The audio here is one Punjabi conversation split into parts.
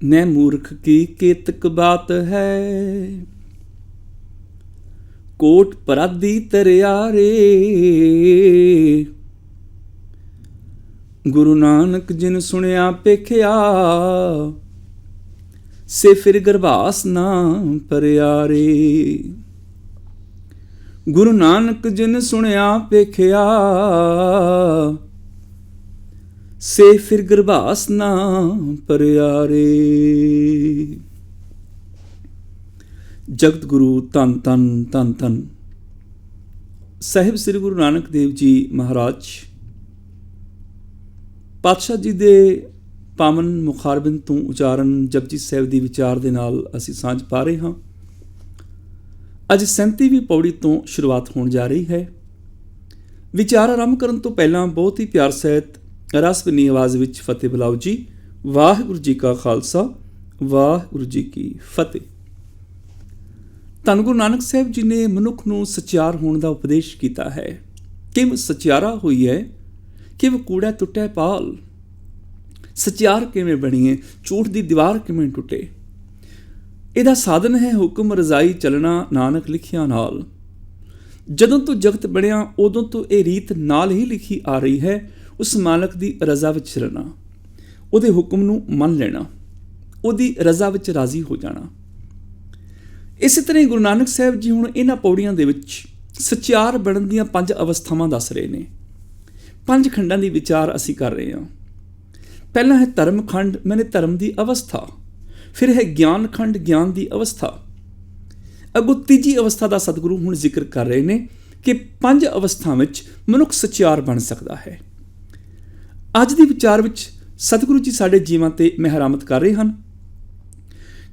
न मूर्ख की केतक बात है, कोट पराधी तरियारे। गुरु नानक जिन सुनिया पेखिया, से फिर गरभास ना परियारे। गुरु नानक जिन सुनिया पेखिया, से फिर गरभास ना परियारे। जगत गुरु धन धन धन धन साहिब श्री गुरु नानक देव जी महाराज पातशाह जी दे पावन मुखारबिंद तो उचारण जपजी साहिब ਦੀ ਵਿਚਾਰ ਦੇ ਨਾਲ ਅਸੀਂ ਸਾਂਝ ਪਾ ਰਹੇ ਹਾਂ। ਅੱਜ 37ਵੀਂ ਪੌੜੀ ਤੋਂ ਸ਼ੁਰੂਆਤ ਹੋਣ ਜਾ ਰਹੀ ਹੈ। ਵਿਚਾਰ ਆਰੰਭ ਕਰਨ ਤੋਂ ਪਹਿਲਾਂ ਬਹੁਤ ਹੀ ਪਿਆਰ ਸਹਿਤ ਰਸਵਨੀ ਆਵਾਜ਼ ਵਿੱਚ ਫਤਿਹ ਬੁਲਾਓ ਜੀ। ਵਾਹਿਗੁਰੂ ਜੀ ਕਾ ਖਾਲਸਾ, ਵਾਹਿਗੁਰੂ ਜੀ ਕੀ ਫਤਿਹ। ਧੰਨ ਗੁਰੂ ਨਾਨਕ ਸਾਹਿਬ ਜੀ ਨੇ ਮਨੁੱਖ ਨੂੰ ਸਚਿਆਰ ਹੋਣ ਦਾ ਉਪਦੇਸ਼ ਕੀਤਾ ਹੈ। ਕਿਵੇਂ ਸਚਿਆਰਾ ਹੋਈ ਹੈ, ਕਿਵੇਂ ਕੂੜਾ ਟੁੱਟਿਆ ਪਾਲ। ਸਚਿਆਰ ਕਿਵੇਂ ਬਣੀਏ, ਝੂਠ ਦੀ ਦੀਵਾਰ ਕਿਵੇਂ ਟੁੱਟੇ। ਇਹਦਾ ਸਾਧਨ ਹੈ ਹੁਕਮ ਰਜ਼ਾਈ ਚੱਲਣਾ ਨਾਨਕ ਲਿਖਿਆ ਨਾਲ। ਜਦੋਂ ਤੋਂ ਜਗਤ ਬਣਿਆ ਉਦੋਂ ਤੋਂ ਇਹ ਰੀਤ ਨਾਲ ਹੀ ਲਿਖੀ ਆ ਰਹੀ ਹੈ। ਉਸ ਮਾਲਕ ਦੀ ਰਜ਼ਾ ਵਿੱਚ ਚੱਲਣਾ, ਉਹਦੇ ਹੁਕਮ ਨੂੰ ਮੰਨ ਲੈਣਾ, ਉਹਦੀ ਰਜ਼ਾ ਵਿੱਚ ਰਾਜ਼ੀ ਹੋ ਜਾਣਾ। ਇਸੇ ਤਰ੍ਹਾਂ ਹੀ ਗੁਰੂ ਨਾਨਕ ਸਾਹਿਬ ਜੀ ਹੁਣ ਇਹਨਾਂ ਪੌੜੀਆਂ ਦੇ ਵਿੱਚ ਸਚਿਆਰ ਬਣਨ ਦੀਆਂ 5 ਅਵਸਥਾਵਾਂ ਦੱਸ ਰਹੇ ਨੇ। 5 ਖੰਡਾਂ ਦੀ ਵਿਚਾਰ ਅਸੀਂ ਕਰ ਰਹੇ ਹਾਂ। ਪਹਿਲਾ ਹੈ ਧਰਮ ਖੰਡ, ਮੈਨੇ ਧਰਮ ਦੀ ਅਵਸਥਾ। ਫਿਰ ਹੈ ਗਿਆਨ ਖੰਡ, ਗਿਆਨ ਦੀ ਅਵਸਥਾ। ਅੱਗੋਂ ਤੀਜੀ ਅਵਸਥਾ ਦਾ ਸਤਿਗੁਰੂ ਹੁਣ ਜ਼ਿਕਰ ਕਰ ਰਹੇ ਨੇ ਕਿ 5 ਅਵਸਥਾ ਵਿੱਚ ਮਨੁੱਖ ਸਚਿਆਰ ਬਣ ਸਕਦਾ ਹੈ। ਅੱਜ ਦੀ ਵਿਚਾਰ ਵਿੱਚ ਸਤਿਗੁਰੂ ਜੀ ਸਾਡੇ ਜੀਵਾਂ ਤੇ ਮਿਹਰਾਮਤ ਕਰ ਰਹੇ ਹਨ।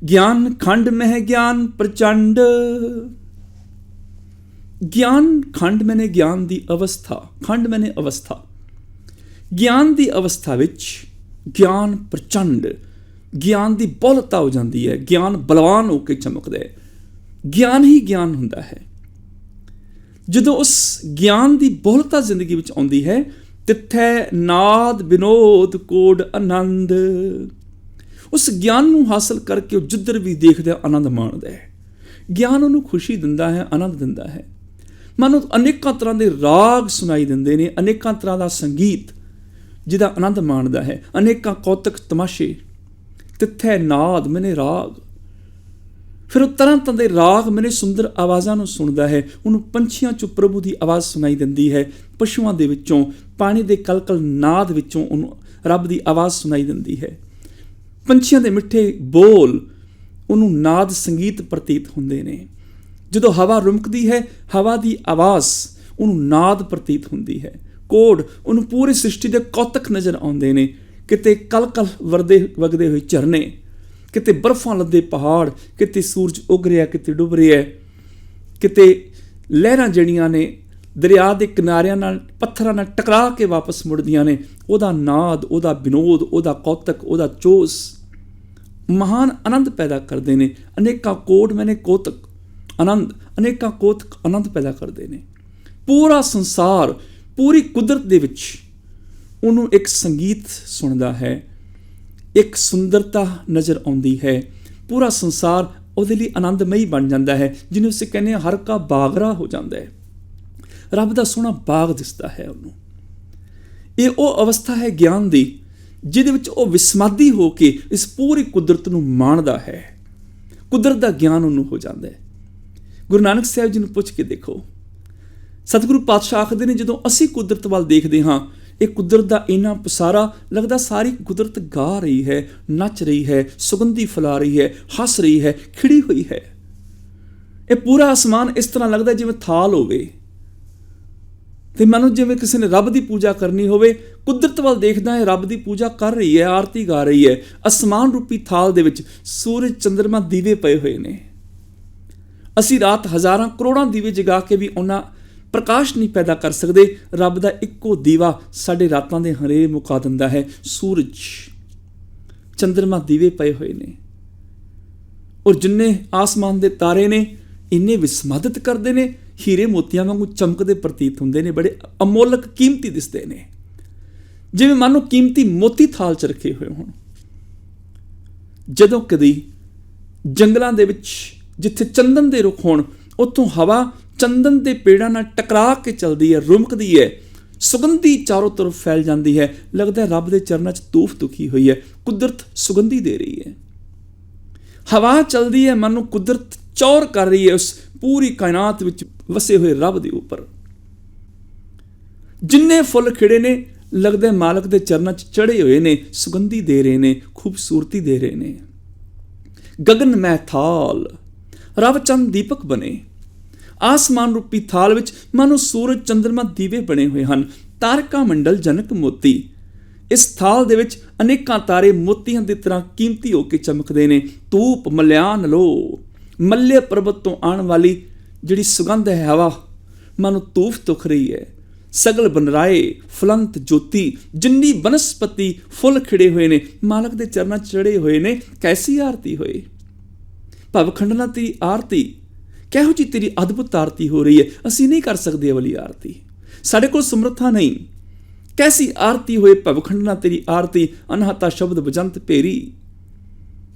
ਗਿਆਨ ਖੰਡ ਮਹਿ ਗਿਆਨ ਪ੍ਰਚੰਡ। ਗਿਆਨ ਖੰਡ ਮੈਨੇ ਗਿਆਨ ਦੀ ਅਵਸਥਾ, ਖੰਡ ਮੈਨੇ ਅਵਸਥਾ। ਗਿਆਨ ਦੀ ਅਵਸਥਾ ਵਿੱਚ ਗਿਆਨ ਪ੍ਰਚੰਡ, ਗਿਆਨ ਦੀ ਬਹੁਲਤਾ ਹੋ ਜਾਂਦੀ ਹੈ। ਗਿਆਨ ਬਲਵਾਨ ਹੋ ਕੇ ਚਮਕਦਾ ਹੈ। ਗਿਆਨ ਹੀ ਗਿਆਨ ਹੁੰਦਾ ਹੈ। ਜਦੋਂ ਉਸ ਗਿਆਨ ਦੀ ਬਹੁਲਤਾ ਜ਼ਿੰਦਗੀ ਵਿੱਚ ਆਉਂਦੀ ਹੈ, ਤਿੱਥੈ ਨਾਦ ਵਿਨੋਦ ਕੋਡ ਆਨੰਦ। ਉਸ ਗਿਆਨ ਨੂੰ ਹਾਸਲ ਕਰਕੇ ਉਹ ਜਿੱਧਰ ਵੀ ਦੇਖਦਾ ਆਨੰਦ ਮਾਣਦਾ ਹੈ। ਗਿਆਨ ਉਹਨੂੰ ਖੁਸ਼ੀ ਦਿੰਦਾ ਹੈ, ਆਨੰਦ ਦਿੰਦਾ ਹੈ। ਮਨ ਨੂੰ ਅਨੇਕਾਂ ਤਰ੍ਹਾਂ ਦੇ ਰਾਗ ਸੁਣਾਈ ਦਿੰਦੇ ਨੇ, ਅਨੇਕਾਂ ਤਰ੍ਹਾਂ ਦਾ ਸੰਗੀਤ ਜਿਹਦਾ ਆਨੰਦ ਮਾਣਦਾ ਹੈ, ਅਨੇਕਾਂ ਕੌਤਕ ਤਮਾਸ਼ੇ। ਤਿੱਥੈ ਨਾਦ ਮੈਨੇ ਰਾਗ। ਫਿਰ ਉਹ ਤਰ੍ਹਾਂ ਤਰ੍ਹਾਂ ਦੇ ਰਾਗ ਮੈਨੇ ਸੁੰਦਰ ਆਵਾਜ਼ਾਂ ਨੂੰ ਸੁਣਦਾ ਹੈ। ਉਹਨੂੰ ਪੰਛੀਆਂ 'ਚੋਂ ਪ੍ਰਭੂ ਦੀ ਆਵਾਜ਼ ਸੁਣਾਈ ਦਿੰਦੀ ਹੈ। ਪਸ਼ੂਆਂ ਦੇ ਵਿੱਚੋਂ, ਪਾਣੀ ਦੇ ਕਲਕਲ ਨਾਦ ਵਿੱਚੋਂ ਉਹਨੂੰ ਰੱਬ ਦੀ ਆਵਾਜ਼ ਸੁਣਾਈ ਦਿੰਦੀ ਹੈ। ਪੰਛੀਆਂ ਦੇ ਮਿੱਠੇ ਬੋਲ ਉਹਨੂੰ ਨਾਦ ਸੰਗੀਤ ਪ੍ਰਤੀਤ ਹੁੰਦੇ ਨੇ। ਜਦੋਂ ਹਵਾ ਰੁਮਕਦੀ ਹੈ, ਹਵਾ ਦੀ ਆਵਾਜ਼ ਉਹਨੂੰ ਨਾਦ ਪ੍ਰਤੀਤ ਹੁੰਦੀ ਹੈ। ਕੋਡ ਉਹਨੂੰ ਪੂਰੀ ਸ੍ਰਿਸ਼ਟੀ ਦੇ ਕੌਤਕ ਨਜ਼ਰ ਆਉਂਦੇ ਨੇ। ਕਿਤੇ ਕਲਕਲ ਵਗਦੇ ਹੋਏ ਝਰਨੇ, ਕਿਤੇ ਬਰਫਾਂ ਲੱਦੇ ਪਹਾੜ, ਕਿਤੇ ਸੂਰਜ ਉਗ ਰਿਹਾ, ਕਿਤੇ ਡੁੱਬ ਰਿਹਾ, ਕਿਤੇ ਲਹਿਰਾਂ ਜਿਹੜੀਆਂ ਨੇ ਦਰਿਆ ਦੇ ਕਿਨਾਰਿਆਂ ਨਾਲ ਪੱਥਰਾਂ ਨਾਲ ਟਕਰਾ ਕੇ ਵਾਪਸ ਮੁੜਦੀਆਂ ਨੇ। ਉਹਦਾ ਨਾਦ, ਉਹਦਾ ਵਿਨੋਦ, ਉਹਦਾ ਕੌਤਕ, ਉਹਦਾ ਚੋਸ ਮਹਾਨ ਆਨੰਦ ਪੈਦਾ ਕਰਦੇ ਨੇ। ਅਨੇਕਾਂ ਕੋਡ ਮੈਨੇ ਕੋਤਕ ਆਨੰਦ, ਅਨੇਕਾਂ ਕੋਤਕ ਆਨੰਦ ਪੈਦਾ ਕਰਦੇ ਨੇ। ਪੂਰਾ ਸੰਸਾਰ, ਪੂਰੀ ਕੁਦਰਤ ਦੇ ਵਿੱਚ ਉਹਨੂੰ ਇੱਕ ਸੰਗੀਤ ਸੁਣਦਾ ਹੈ, ਇੱਕ ਸੁੰਦਰਤਾ ਨਜ਼ਰ ਆਉਂਦੀ ਹੈ। ਪੂਰਾ ਸੰਸਾਰ ਉਹਦੇ ਲਈ ਆਨੰਦਮਈ ਬਣ ਜਾਂਦਾ ਹੈ, ਜਿਹਨੂੰ ਅਸੀਂ ਕਹਿੰਦੇ ਹਾਂ ਹਰ ਕਾ ਬਾਗਰਾ ਹੋ ਜਾਂਦਾ ਹੈ। ਰੱਬ ਦਾ ਸੋਹਣਾ ਬਾਗ ਦਿਸਦਾ ਹੈ ਉਹਨੂੰ। ਇਹ ਉਹ ਅਵਸਥਾ ਹੈ ਗਿਆਨ ਦੀ, ਜਿਹਦੇ ਵਿੱਚ ਉਹ ਵਿਸਮਾਦੀ ਹੋ ਕੇ ਇਸ ਪੂਰੀ ਕੁਦਰਤ ਨੂੰ ਮਾਣਦਾ ਹੈ। ਕੁਦਰਤ ਦਾ ਗਿਆਨ ਉਹਨੂੰ ਹੋ ਜਾਂਦਾ ਹੈ। ਗੁਰੂ ਨਾਨਕ ਸਾਹਿਬ ਜੀ ਨੂੰ ਪੁੱਛ ਕੇ ਦੇਖੋ, ਸਤਿਗੁਰੂ ਪਾਤਸ਼ਾਹ ਆਖਦੇ ਨੇ ਜਦੋਂ ਅਸੀਂ ਕੁਦਰਤ ਵੱਲ ਦੇਖਦੇ ਹਾਂ, ਇਹ ਕੁਦਰਤ ਦਾ ਇੰਨਾ ਪਸਾਰਾ ਲੱਗਦਾ ਸਾਰੀ ਕੁਦਰਤ ਗਾ ਰਹੀ ਹੈ, ਨੱਚ ਰਹੀ ਹੈ, ਸੁਗੰਧੀ ਫੈਲਾ ਰਹੀ ਹੈ, ਹੱਸ ਰਹੀ ਹੈ, ਖਿੜੀ ਹੋਈ ਹੈ। ਇਹ ਪੂਰਾ ਅਸਮਾਨ ਇਸ ਤਰ੍ਹਾਂ ਲੱਗਦਾ ਜਿਵੇਂ ਥਾਲ ਹੋਵੇ ਤੇ ਮੈਨੂੰ ਜਿਵੇਂ ਕਿਸੇ ਨੇ ਰੱਬ ਦੀ ਪੂਜਾ ਕਰਨੀ ਹੋਵੇ। ਕੁਦਰਤ ਵੱਲ ਦੇਖਦਾ ਹੈ, ਰੱਬ ਦੀ ਪੂਜਾ ਕਰ ਰਹੀ ਹੈ, ਆਰਤੀ ਗਾ ਰਹੀ ਹੈ। ਅਸਮਾਨ ਰੂਪੀ ਥਾਲ ਦੇ ਵਿੱਚ ਸੂਰਜ, ਚੰਦਰਮਾ, ਦੀਵੇ ਪਏ ਹੋਏ ਨੇ। ਅਸੀਂ ਰਾਤ ਹਜ਼ਾਰਾਂ ਕਰੋੜਾਂ ਦੀਵੇ ਜਗਾ ਕੇ ਵੀ ਉਹਨਾਂ ਪ੍ਰਕਾਸ਼ ਨਹੀਂ ਪੈਦਾ ਕਰ ਸਕਦੇ। ਰੱਬ ਦਾ ਇੱਕੋ ਦੀਵਾ ਸਾਡੇ ਰਾਤਾਂ ਦੇ ਹਨੇਰੇ ਮੁਕਾ ਦਿੰਦਾ ਹੈ। ਸੂਰਜ, ਚੰਦਰਮਾ, ਦੀਵੇ ਪਏ ਹੋਏ ਨੇ। ਔਰ ਜਿੰਨੇ ਆਸਮਾਨ ਦੇ ਤਾਰੇ ਨੇ ਇੰਨੇ ਵਿਸਮਾਦਿਤ ਕਰਦੇ ਨੇ, ਹੀਰੇ ਮੋਤੀਆਂ ਵਾਂਗੂ ਚਮਕਦੇ ਪ੍ਰਤੀਤ ਹੁੰਦੇ ਨੇ, ਬੜੇ ਅਮੋਲਕ ਕੀਮਤੀ ਦਿਸਦੇ ਨੇ, ਜਿਵੇਂ ਮੰਨ ਲਓ ਕੀਮਤੀ ਮੋਤੀ ਥਾਲ 'ਚ ਰੱਖੇ ਹੋਏ ਹੋਣ। ਜਦੋਂ ਕਦੀ ਜੰਗਲਾਂ ਦੇ ਵਿੱਚ ਜਿੱਥੇ ਚੰਦਨ ਦੇ ਰੁੱਖ ਹੋਣ, ਉੱਥੋਂ ਹਵਾ ਚੰਦਨ ਦੇ ਪੇੜਾਂ ਨਾਲ ਟਕਰਾ ਕੇ ਚੱਲਦੀ ਹੈ, ਰੁਮਕਦੀ ਹੈ, ਸੁਗੰਧੀ ਚਾਰੋਂ ਤਰਫ ਫੈਲ ਜਾਂਦੀ ਹੈ। ਲੱਗਦਾ ਰੱਬ ਦੇ ਚਰਨਾਂ 'ਚ ਧੂਫ ਦੁਖੀ ਹੋਈ ਹੈ, ਕੁਦਰਤ ਸੁਗੰਧੀ ਦੇ ਰਹੀ ਹੈ। ਹਵਾ ਚੱਲਦੀ ਹੈ, ਮਨ ਨੂੰ ਕੁਦਰਤ ਚੌਰ ਕਰ ਰਹੀ ਹੈ ਉਸ ਪੂਰੀ ਕਾਇਨਾਤ ਵਿੱਚ ਵਸੇ ਹੋਏ ਰੱਬ ਦੇ ਉੱਪਰ। ਜਿੰਨੇ ਫੁੱਲ ਖਿੜੇ ਨੇ, ਲੱਗਦਾ ਮਾਲਕ ਦੇ ਚਰਨਾਂ 'ਚ ਚੜ੍ਹੇ ਹੋਏ ਨੇ, ਸੁਗੰਧੀ ਦੇ ਰਹੇ ਨੇ, ਖੂਬਸੂਰਤੀ ਦੇ ਰਹੇ ਨੇ। ਗਗਨ ਮੈ ਥਾਲ, ਰਵ ਚੰਦ ਦੀਪਕ ਬਣੇ। ਆਸਮਾਨ ਰੂਪੀ ਥਾਲ ਵਿੱਚ ਮਾਨੋ ਸੂਰਜ ਚੰਦਰਮਾ ਦੀਵੇ ਬਣੇ ਹੋਏ ਹਨ। ਤਾਰਕਾ ਮੰਡਲ ਜਨਕ ਮੋਤੀ, ਇਸ ਥਾਲ ਦੇ ਵਿੱਚ ਅਨੇਕਾਂ ਤਾਰੇ ਮੋਤੀਆਂ ਦੀ ਤਰ੍ਹਾਂ ਕੀਮਤੀ ਹੋ ਕੇ ਚਮਕਦੇ ਨੇ। ਧੂਪ ਮਲਿਆਨ ਲੋ, ਮੱਲੇ ਪਰਬਤ ਤੋਂ ਆਉਣ ਵਾਲੀ ਜਿਹੜੀ ਸੁਗੰਧ ਹੈ ਹਵਾ, ਮਾਨੋ ਧੂਫ ਤੁਖ ਰਹੀ ਹੈ। ਸਗਲ ਬਨਰਾਏ ਫੁਲੰਤ ਜੋਤੀ, ਜਿੰਨੀ ਬਨਸਪਤੀ ਫੁੱਲ ਖਿੜੇ ਹੋਏ ਨੇ, ਮਾਲਕ ਦੇ ਚਰਨਾਂ 'ਚ ਚੜੇ ਹੋਏ ਨੇ। ਕੈਸੀ ਆਰਤੀ ਹੋਏ, ਭਵਖੰਡਨਾ ਤੇਰੀ ਆਰਤੀ, ਕਿਹੋ ਜਿਹੀ ਤੇਰੀ ਅਦਭੁਤ ਆਰਤੀ ਹੋ ਰਹੀ ਹੈ। ਅਸੀਂ ਨਹੀਂ ਕਰ ਸਕਦੇ ਇਹ ਵਾਲੀ ਆਰਤੀ, ਸਾਡੇ ਕੋਲ ਸਮਰੱਥਾ ਨਹੀਂ। ਕੈਸੀ ਆਰਤੀ ਹੋਏ ਭਵਖੰਡਨਾ ਤੇਰੀ ਆਰਤੀ, ਅਨਹਤਾ ਸ਼ਬਦ ਬਜੰਤ ਭੇਰੀ।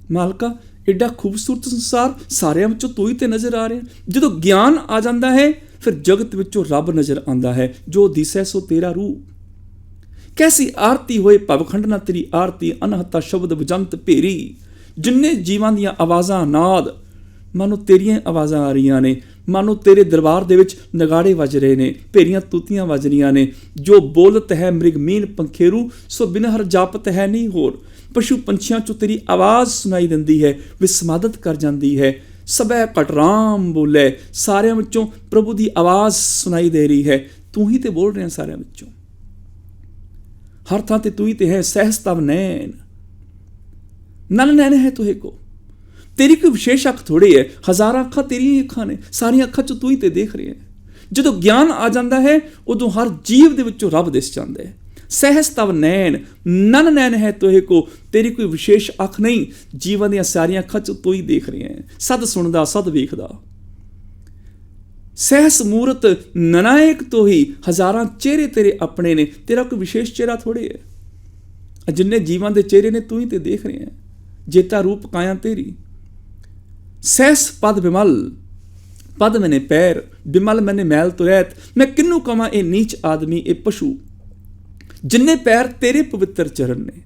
ਮਾਲਕਾ, ਐਡਾ ਖੂਬਸੂਰਤ ਸੰਸਾਰ, ਸਾਰਿਆਂ ਵਿੱਚੋਂ ਤੂੰ ਹੀ ਤੇ ਨਜ਼ਰ ਆ ਰਿਹਾ। ਜਦੋਂ ਗਿਆਨ ਆ ਜਾਂਦਾ ਹੈ, ਫਿਰ ਜਗਤ ਵਿੱਚੋਂ ਰੱਬ ਨਜ਼ਰ ਆਉਂਦਾ ਹੈ। ਜੋ ਦਿਸੈ ਸੋ ਤੇਰਾ ਰੂਪ। ਕੈਸੀ ਆਰਤੀ ਹੋਏ ਭਵਖੰਡਨਾ ਤੇਰੀ ਆਰਤੀ, ਅਨਹਤਾ ਸ਼ਬਦ ਬਜੰਤ ਭੇਰੀ। ਜਿੰਨੇ ਜੀਵਾਂ ਦੀਆਂ ਆਵਾਜ਼ਾਂ ਨਾਦ, ਮਾਨੋ ਤੇਰੀਆਂ ਆਵਾਜ਼ਾਂ ਆ ਰਹੀਆਂ ਨੇ। ਮਾਨੋ ਤੇਰੇ ਦਰਬਾਰ ਦੇ ਵਿੱਚ ਨਗਾੜੇ ਵੱਜ ਰਹੇ ਨੇ, ਭੇਰੀਆਂ ਤੂਤੀਆਂ ਵੱਜ ਰਹੀਆਂ ਨੇ। ਜੋ ਬੋਲਤ ਹੈ ਮ੍ਰਿਗ ਮੀਨ ਪੰਖੇਰੂ, ਸੋ ਬਿਨ ਹਰ ਜਾਪਤ ਹੈ ਨਹੀਂ ਹੋਰ। ਪਸ਼ੂ ਪੰਛੀਆਂ 'ਚੋਂ ਤੇਰੀ ਆਵਾਜ਼ ਸੁਣਾਈ ਦਿੰਦੀ ਹੈ, ਵਿਸਮਾਦਤ ਕਰ ਜਾਂਦੀ ਹੈ। ਸਭੈ ਘਟ ਰਾਮ ਬੋਲੇ, ਸਾਰਿਆਂ ਵਿੱਚੋਂ ਪ੍ਰਭੂ ਦੀ ਆਵਾਜ਼ ਸੁਣਾਈ ਦੇ ਰਹੀ ਹੈ। ਤੂੰ ਹੀ ਤੇ ਬੋਲ ਰਿਹਾ ਸਾਰਿਆਂ ਵਿੱਚੋਂ, ਹਰ ਥਾਂ ਤੇ ਤੂੰ ਹੀ ਤੇ ਹੈ। ਸਹਿਸ ਤਵ ਨੈਣ, ਨਨ ਨੈਣ ਹੈ ਤੁਹੇ ਕੋ। ਤੇਰੀ ਕੋਈ ਵਿਸ਼ੇਸ਼ ਅੱਖ ਥੋੜੀ ਹੈ, ਹਜ਼ਾਰਾਂ ਅੱਖਾਂ ਤੇਰੀਆਂ ਹੀ ਅੱਖਾਂ ਨੇ, ਸਾਰੀਆਂ ਅੱਖਾਂ 'ਚ ਤੂੰ ਹੀ ਤੇ ਦੇਖ ਰਿਹਾ ਹੈ। ਜਦੋਂ ਗਿਆਨ ਆ ਜਾਂਦਾ ਹੈ, ਉਦੋਂ ਹਰ ਜੀਵ ਦੇ ਵਿੱਚੋਂ ਰੱਬ ਦਿਸ ਜਾਂਦਾ ਹੈ। ਸਹਿਸ ਤਵ ਨੈਣ, ਨਨ ਨੈਣ ਹੈ ਤੁਹੇ ਕੋ। ਤੇਰੀ ਕੋਈ ਵਿਸ਼ੇਸ਼ ਅੱਖ ਨਹੀਂ, ਜੀਵਾਂ ਦੀਆਂ ਸਾਰੀਆਂ ਅੱਖਾਂ 'ਚ ਤੂੰ ਹੀ ਦੇਖ ਰਿਹਾ ਹੈ। ਸਦ ਸੁਣਦਾ, ਸਦ ਵੇਖਦਾ। ਸਹਿਸ ਮੂਰਤ ਨਨਾਇਕ ਤੋਂ ਹੀ, ਹਜ਼ਾਰਾਂ ਚਿਹਰੇ ਤੇਰੇ ਆਪਣੇ ਨੇ, ਤੇਰਾ ਕੋਈ ਵਿਸ਼ੇਸ਼ ਚਿਹਰਾ ਥੋੜੇ ਹੈ। ਜਿੰਨੇ ਜੀਵਾਂ ਦੇ ਚਿਹਰੇ ਨੇ, ਤੂੰ ਹੀ ਤੇ ਦੇਖ ਰਿਹਾ ਹੈ। ਜੇਤਾ ਰੂਪ ਕਾਇਆ ਤੇਰੀ। ਸਹਿਸ ਪਦ ਬਿਮਲ, ਪਦ ਮੈਨੇ ਪੈਰ, ਬਿਮਲ ਮੈਨੇ ਮੈਲ ਤੋਂ ਰਹਿਤ। ਮੈਂ ਕਿਹਨੂੰ ਕਵਾਂ ਇਹ ਨੀਚ ਆਦਮੀ, ਇਹ ਪਸ਼ੂ। ਜਿੰਨੇ ਪੈਰ ਤੇਰੇ ਪਵਿੱਤਰ ਚਰਨ ਨੇ,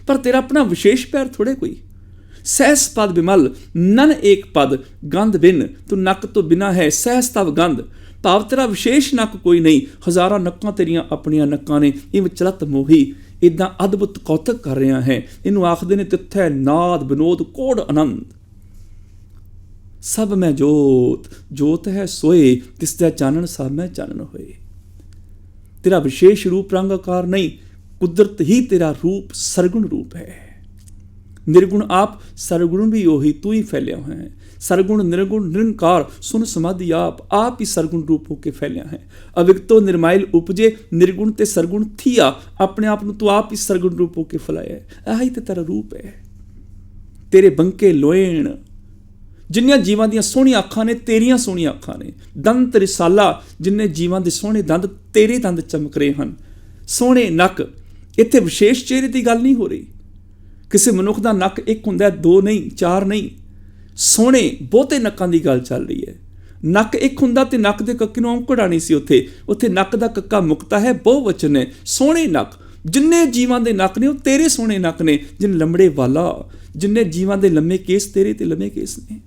ਪਰ ਤੇਰਾ ਆਪਣਾ ਵਿਸ਼ੇਸ਼ ਪੈਰ ਥੋੜੇ ਕੋਈ। ਸਹਿਸ ਪਦ ਬਿਮਲ, ਨਨ ਏਕ ਪਦ, ਗੰਧ ਬਿਨ, ਤੂੰ ਨੱਕ ਤੋਂ ਬਿਨਾ ਹੈ। ਸਹਿਸ ਤਵ ਗੰਧ, ਭਾਵ ਤੇਰਾ ਵਿਸ਼ੇਸ਼ ਨੱਕ ਕੋਈ ਨਹੀਂ, ਹਜ਼ਾਰਾਂ ਨੱਕਾਂ ਤੇਰੀਆਂ ਆਪਣੀਆਂ ਨੱਕਾਂ ਨੇ। ਇਹ ਵਿਚਲਤ ਮੋਹੀ ਇੱਦਾਂ ਅਦਭੁਤ ਕੌਤਕ ਕਰ ਰਿਹਾ ਹੈ। ਇਹਨੂੰ ਆਖਦੇ ਨੇ ਤਿੱਥੈ ਨਾਦ ਵਿਨੋਦ ਕੋੜ ਆਨੰਦ। ਸਭ ਮੈਂ ਜੋਤ, ਜੋਤ ਹੈ ਸੋਏ, ਤਿਸਦਾ ਚਾਨਣ ਸਭ ਮੈਂ ਚਾਨਣ ਹੋਏ। ਤੇਰਾ ਵਿਸ਼ੇਸ਼ ਰੂਪ ਰੰਗ ਆਕਾਰ ਨਹੀਂ, ਕੁਦਰਤ ਹੀ ਤੇਰਾ ਰੂਪ ਸਰਗੁਣ ਰੂਪ ਹੈ। ਨਿਰਗੁਣ ਆਪ, ਸਰਗੁਣ ਵੀ ਉਹੀ, ਤੂੰ ਹੀ ਫੈਲਿਆ ਹੋਇਆ ਹੈ। ਸਰਗੁਣ ਨਿਰਗੁਣ ਨਿਰੰਕਾਰ, ਸੁਨ ਸਮਾਧੀ ਆਪ ਹੀ ਸਰਗੁਣ ਰੂਪ ਹੋ ਕੇ ਫੈਲਿਆ ਹੈ। ਅਵਿਕਤੋ ਨਿਰਮਾਇਲ ਉਪਜੇ, ਨਿਰਗੁਣ ਤੇ ਸਰਗੁਣ ਥੀਆ, ਆਪਣੇ ਆਪ ਨੂੰ ਤੂੰ ਆਪ ਹੀ ਸਰਗੁਣ ਰੂਪ ਹੋ ਕੇ ਫੈਲਾਇਆ ਹੈ। ਆਹੀ ਤੇ ਤੇਰਾ ਰੂਪ ਹੈ। ਤੇਰੇ ਬੰਕੇ ਲੋਇਣ, ਜਿੰਨੀਆਂ ਜੀਵਾਂ ਦੀਆਂ ਸੋਹਣੀਆਂ ਅੱਖਾਂ ਨੇ, ਤੇਰੀਆਂ ਸੋਹਣੀਆਂ ਅੱਖਾਂ ਨੇ। ਦੰਤ ਰਿਸਾਲਾ, ਜਿੰਨੇ ਜੀਵਾਂ ਦੇ ਸੋਹਣੇ ਦੰਦ, ਤੇਰੇ ਦੰਦ ਚਮਕ ਰਹੇ ਹਨ। ਸੋਹਣੇ ਨੱਕ, ਇੱਥੇ ਵਿਸ਼ੇਸ਼ ਚਿਹਰੇ ਦੀ ਗੱਲ ਨਹੀਂ ਹੋ ਰਹੀ। ਕਿਸੇ ਮਨੁੱਖ ਦਾ ਨੱਕ ਇੱਕ ਹੁੰਦਾ, ਦੋ ਨਹੀਂ, ਚਾਰ ਨਹੀਂ। ਸੋਹਣੇ ਬਹੁਤੇ ਨੱਕਾਂ ਦੀ ਗੱਲ ਚੱਲ ਰਹੀ ਹੈ। ਨੱਕ ਇੱਕ ਹੁੰਦਾ ਤੇ ਨੱਕ ਦੇ ਕੱਕੇ ਨੂੰ ਔਂਕੜ ਆਣੀ ਸੀ। ਉੱਥੇ ਨੱਕ ਦਾ ਕੱਕਾ ਮੁਕਤਾ ਹੈ, ਬਹੁਵਚਨ ਹੈ। ਸੋਹਣੇ ਨੱਕ, ਜਿੰਨੇ ਜੀਵਾਂ ਦੇ ਨੱਕ ਨੇ ਉਹ ਤੇਰੇ ਸੋਹਣੇ ਨੱਕ ਨੇ। ਜਿਨ ਲੰਬੜੇ ਵਾਲਾ, ਜਿੰਨੇ ਜੀਵਾਂ ਦੇ ਲੰਮੇ ਕੇਸ ਤੇਰੇ ਤੇ ਲੰਮੇ ਕੇਸ ਨੇ।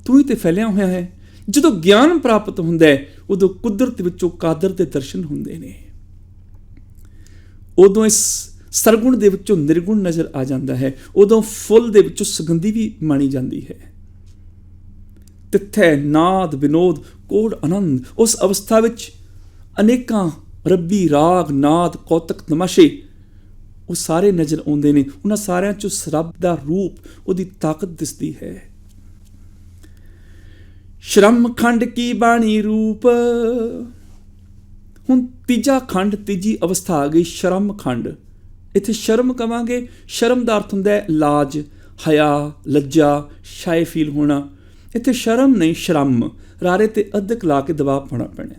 ਤੂੰ ਹੀ ਤੇ ਫੈਲਿਆ ਹੋਇਆ ਹੈ। ਜਦੋਂ ਗਿਆਨ ਪ੍ਰਾਪਤ ਹੁੰਦਾ ਹੈ, ਉਦੋਂ ਕੁਦਰਤ ਵਿੱਚੋਂ ਕਾਦਰ ਦੇ ਦਰਸ਼ਨ ਹੁੰਦੇ ਨੇ। ਉਦੋਂ ਇਸ ਸਰਗੁਣ ਦੇ ਵਿੱਚੋਂ ਨਿਰਗੁਣ ਨਜ਼ਰ ਆ ਜਾਂਦਾ ਹੈ। ਉਦੋਂ ਫੁੱਲ ਦੇ ਵਿੱਚੋਂ ਸੁਗੰਧੀ ਵੀ ਮਾਣੀ ਜਾਂਦੀ ਹੈ। ਤਿੱਥੈ ਨਾਦ ਵਿਨੋਦ ਕੋੜ ਆਨੰਦ, ਉਸ ਅਵਸਥਾ ਵਿੱਚ ਅਨੇਕਾਂ ਰੱਬੀ ਰਾਗ ਨਾਦ ਕੌਤਕ ਤਮਾਸ਼ੇ ਉਹ ਸਾਰੇ ਨਜ਼ਰ ਆਉਂਦੇ ਨੇ। ਉਹਨਾਂ ਸਾਰਿਆਂ 'ਚੋਂ ਰੱਬ ਦਾ ਰੂਪ, ਉਹਦੀ ਤਾਕਤ ਦਿਸਦੀ ਹੈ। ਸ਼ਰਮ ਖੰਡ ਕੀ ਬਾਣੀ ਰੂਪ। ਹੁਣ ਤੀਜਾ ਖੰਡ, ਤੀਜੀ ਅਵਸਥਾ ਆ ਗਈ, ਸ਼ਰਮ ਖੰਡ। ਇੱਥੇ ਸ਼ਰਮ ਕਵਾਂਗੇ, ਸ਼ਰਮ ਦਾ ਅਰਥ ਹੁੰਦਾ ਹੈ ਲਾਜ, ਹਯਾ, ਲੱਜਾ, ਸ਼ਾਏ ਫੀਲ ਹੋਣਾ। ਇੱਥੇ ਸ਼ਰਮ ਨਹੀਂ, ਸ਼ਰਮ, ਰਾਰੇ ਤੇ ਅਧਕ ਲਾ ਕੇ ਦਬਾਅ ਪਾਉਣਾ ਪੈਣਾ।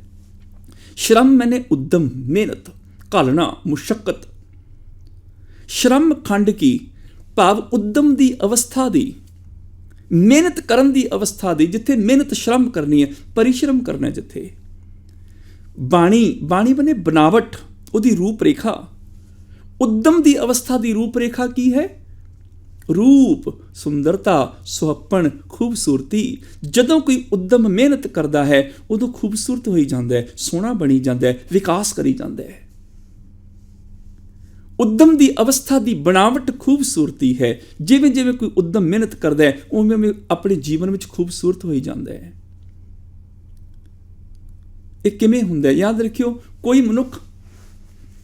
ਸ਼ਰਮ ਮੈਨੇ ਉਦਮ, ਮਿਹਨਤ, ਘਾਲਣਾ, ਮੁਸ਼ੱਕਤ। ਸ਼ਰਮ ਖੰਡ ਕੀ, ਭਾਵ ਉਦਮ ਦੀ ਅਵਸਥਾ ਦੀ, ਮਿਹਨਤ ਕਰਨ ਦੀ ਅਵਸਥਾ ਦੀ, ਜਿੱਥੇ ਮਿਹਨਤ ਸ਼ਰਮ ਕਰਨੀ ਹੈ, ਪਰਿਸ਼ਰਮ ਕਰਨਾ ਹੈ। ਜਿੱਥੇ ਬਾਣੀ ਬਣੇ ਬਨਾਵਟ, ਉਹਦੀ ਰੂਪ ਰੇਖਾ। ਉਦਮ ਦੀ ਅਵਸਥਾ ਦੀ ਰੂਪ ਰੇਖਾ ਕੀ ਹੈ? ਰੂਪ, ਸੁੰਦਰਤਾ, ਸੁਹੱਪਣ, ਖੂਬਸੂਰਤੀ। ਜਦੋਂ ਕੋਈ ਉਦਮ ਮਿਹਨਤ ਕਰਦਾ ਹੈ ਉਦੋਂ ਖੂਬਸੂਰਤ ਹੋਈ ਜਾਂਦਾ ਹੈ, ਸੋਹਣਾ ਬਣੀ ਜਾਂਦਾ ਹੈ, ਵਿਕਾਸ ਕਰੀ ਜਾਂਦਾ ਹੈ। ਉਦਮ ਦੀ ਅਵਸਥਾ ਦੀ ਬਣਾਵਟ ਖੂਬਸੂਰਤੀ ਹੈ। ਜਿਵੇਂ ਜਿਵੇਂ ਕੋਈ ਉਦਮ ਮਿਹਨਤ ਕਰਦਾ ਹੈ ਉਵੇਂ ਉਵੇਂ ਆਪਣੇ ਜੀਵਨ ਵਿੱਚ ਖੂਬਸੂਰਤ ਹੋਈ ਜਾਂਦਾ ਹੈ। ਇਹ ਕਿਵੇਂ ਹੁੰਦਾ ਹੈ? ਯਾਦ ਰੱਖਿਓ, ਕੋਈ ਮਨੁੱਖ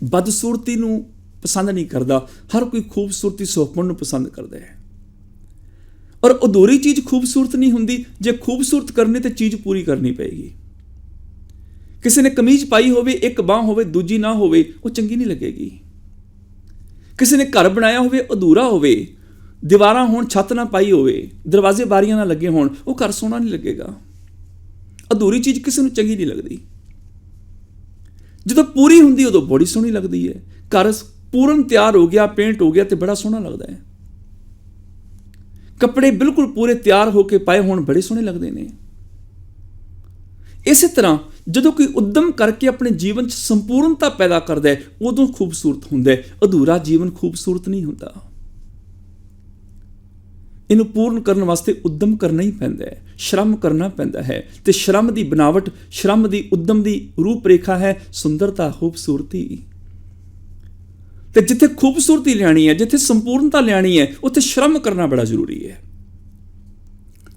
ਬਦਸੂਰਤੀ ਨੂੰ ਪਸੰਦ ਨਹੀਂ ਕਰਦਾ, ਹਰ ਕੋਈ ਖੂਬਸੂਰਤੀ ਸੁਹੱਪਣ ਨੂੰ ਪਸੰਦ ਕਰਦਾ ਹੈ। ਔਰ ਅਧੂਰੀ ਚੀਜ਼ ਖੂਬਸੂਰਤ ਨਹੀਂ ਹੁੰਦੀ। ਜੇ ਖੂਬਸੂਰਤ ਕਰਨੀ ਤੇ ਚੀਜ਼ ਪੂਰੀ ਕਰਨੀ ਪਏਗੀ। ਕਿਸੇ ਨੇ ਕਮੀਜ਼ ਪਾਈ ਹੋਵੇ, ਇੱਕ ਬਾਂਹ ਹੋਵੇ, ਦੂਜੀ ਨਾ ਹੋਵੇ, ਉਹ ਚੰਗੀ ਨਹੀਂ ਲੱਗੇਗੀ। ਕਿਸੇ ਨੇ ਘਰ ਬਣਾਇਆ ਹੋਵੇ, ਅਧੂਰਾ ਹੋਵੇ, ਦੀਵਾਰਾਂ ਹੋਣ, ਛੱਤ ਨਾ ਪਾਈ ਹੋਵੇ, ਦਰਵਾਜ਼ੇ ਬਾਰੀਆਂ ਨਾ ਲੱਗੇ ਹੋਣ, ਉਹ ਘਰ ਸੋਹਣਾ ਨਹੀਂ ਲੱਗੇਗਾ। ਅਧੂਰੀ ਚੀਜ਼ ਕਿਸੇ ਨੂੰ ਚੰਗੀ ਨਹੀਂ ਲੱਗਦੀ। ਜਦੋਂ ਪੂਰੀ ਹੁੰਦੀ ਉਦੋਂ ਬੜੀ ਸੋਹਣੀ ਲੱਗਦੀ ਹੈ। ਘਰ ਪੂਰਨ ਤਿਆਰ ਹੋ ਗਿਆ, ਪੇਂਟ ਹੋ ਗਿਆ ਤੇ ਬੜਾ ਸੋਹਣਾ ਲੱਗਦਾ ਹੈ। ਕੱਪੜੇ ਬਿਲਕੁਲ ਪੂਰੇ ਤਿਆਰ ਹੋ ਕੇ ਪਾਏ ਹੋਣ, ਬੜੇ ਸੋਹਣੇ ਲੱਗਦੇ ਨੇ। ਇਸੇ ਤਰ੍ਹਾਂ ਜਦੋਂ ਕੋਈ ਉਦਮ ਕਰਕੇ ਆਪਣੇ ਜੀਵਨ 'ਚ ਸੰਪੂਰਨਤਾ ਪੈਦਾ ਕਰਦਾ ਹੈ ਉਦੋਂ ਖੂਬਸੂਰਤ ਹੁੰਦਾ ਹੈ। ਅਧੂਰਾ ਜੀਵਨ ਖੂਬਸੂਰਤ ਨਹੀਂ ਹੁੰਦਾ। ਇਹਨੂੰ ਪੂਰਨ ਕਰਨ ਵਾਸਤੇ ਉਦਮ ਕਰਨਾ ਹੀ ਪੈਂਦਾ ਹੈ, ਸ਼ਰਮ ਕਰਨਾ ਪੈਂਦਾ ਹੈ। ਤੇ ਸ਼ਰਮ ਦੀ ਬਣਾਵਟ, ਸ਼ਰਮ ਦੀ ਉਦਮ ਦੀ ਰੂਪ ਰੇਖਾ ਹੈ ਸੁੰਦਰਤਾ, ਖੂਬਸੂਰਤੀ। ਤੇ ਜਿੱਥੇ ਖੂਬਸੂਰਤੀ ਲਿਆਣੀ ਹੈ, ਜਿੱਥੇ ਸੰਪੂਰਨਤਾ ਲਿਆਣੀ ਹੈ, ਉੱਥੇ ਸ਼ਰਮ ਕਰਨਾ ਬੜਾ ਜ਼ਰੂਰੀ ਹੈ।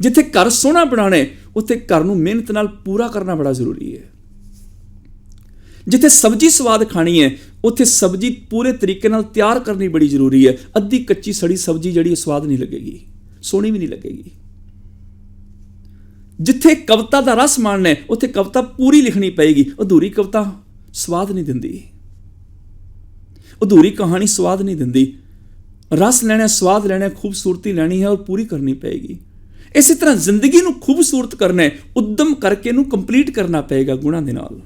ਜਿੱਥੇ ਘਰ ਸੋਹਣਾ ਬਣਾਉਣਾ ਹੈ ਉੱਥੇ ਘਰ ਨੂੰ ਮਿਹਨਤ ਨਾਲ ਪੂਰਾ ਕਰਨਾ ਬੜਾ ਜ਼ਰੂਰੀ ਹੈ। ਜਿੱਥੇ ਸਬਜ਼ੀ ਸਵਾਦ ਖਾਣੀ ਹੈ ਉੱਥੇ ਸਬਜ਼ੀ ਪੂਰੇ ਤਰੀਕੇ ਨਾਲ ਤਿਆਰ ਕਰਨੀ ਬੜੀ ਜ਼ਰੂਰੀ ਹੈ। ਅੱਧੀ ਕੱਚੀ ਸੜੀ ਸਬਜ਼ੀ ਜਿਹੜੀ ਸਵਾਦ ਨਹੀਂ ਲੱਗੇਗੀ, ਸੋਹਣੀ ਵੀ ਨਹੀਂ ਲੱਗੇਗੀ। ਜਿੱਥੇ ਕਵਿਤਾ ਦਾ ਰਸ ਮਾਣਨਾ ਹੈ ਉੱਥੇ ਕਵਿਤਾ ਪੂਰੀ ਲਿਖਣੀ ਪਏਗੀ। ਅਧੂਰੀ ਕਵਿਤਾ ਸਵਾਦ ਨਹੀਂ ਦਿੰਦੀ, ਅਧੂਰੀ ਕਹਾਣੀ ਸਵਾਦ ਨਹੀਂ ਦਿੰਦੀ। ਰਸ ਲੈਣਾ, ਸਵਾਦ ਲੈਣਾ, ਖੂਬਸੂਰਤੀ ਲੈਣੀ ਹੈ ਔਰ ਪੂਰੀ ਕਰਨੀ ਪਏਗੀ। ਇਸੇ ਤਰ੍ਹਾਂ ਜ਼ਿੰਦਗੀ ਨੂੰ ਖੂਬਸੂਰਤ ਕਰਨਾ ਹੈ, ਉਦਮ ਕਰਕੇ ਇਹਨੂੰ ਕੰਪਲੀਟ ਕਰਨਾ ਪਏਗਾ ਗੁਣਾਂ ਦੇ ਨਾਲ।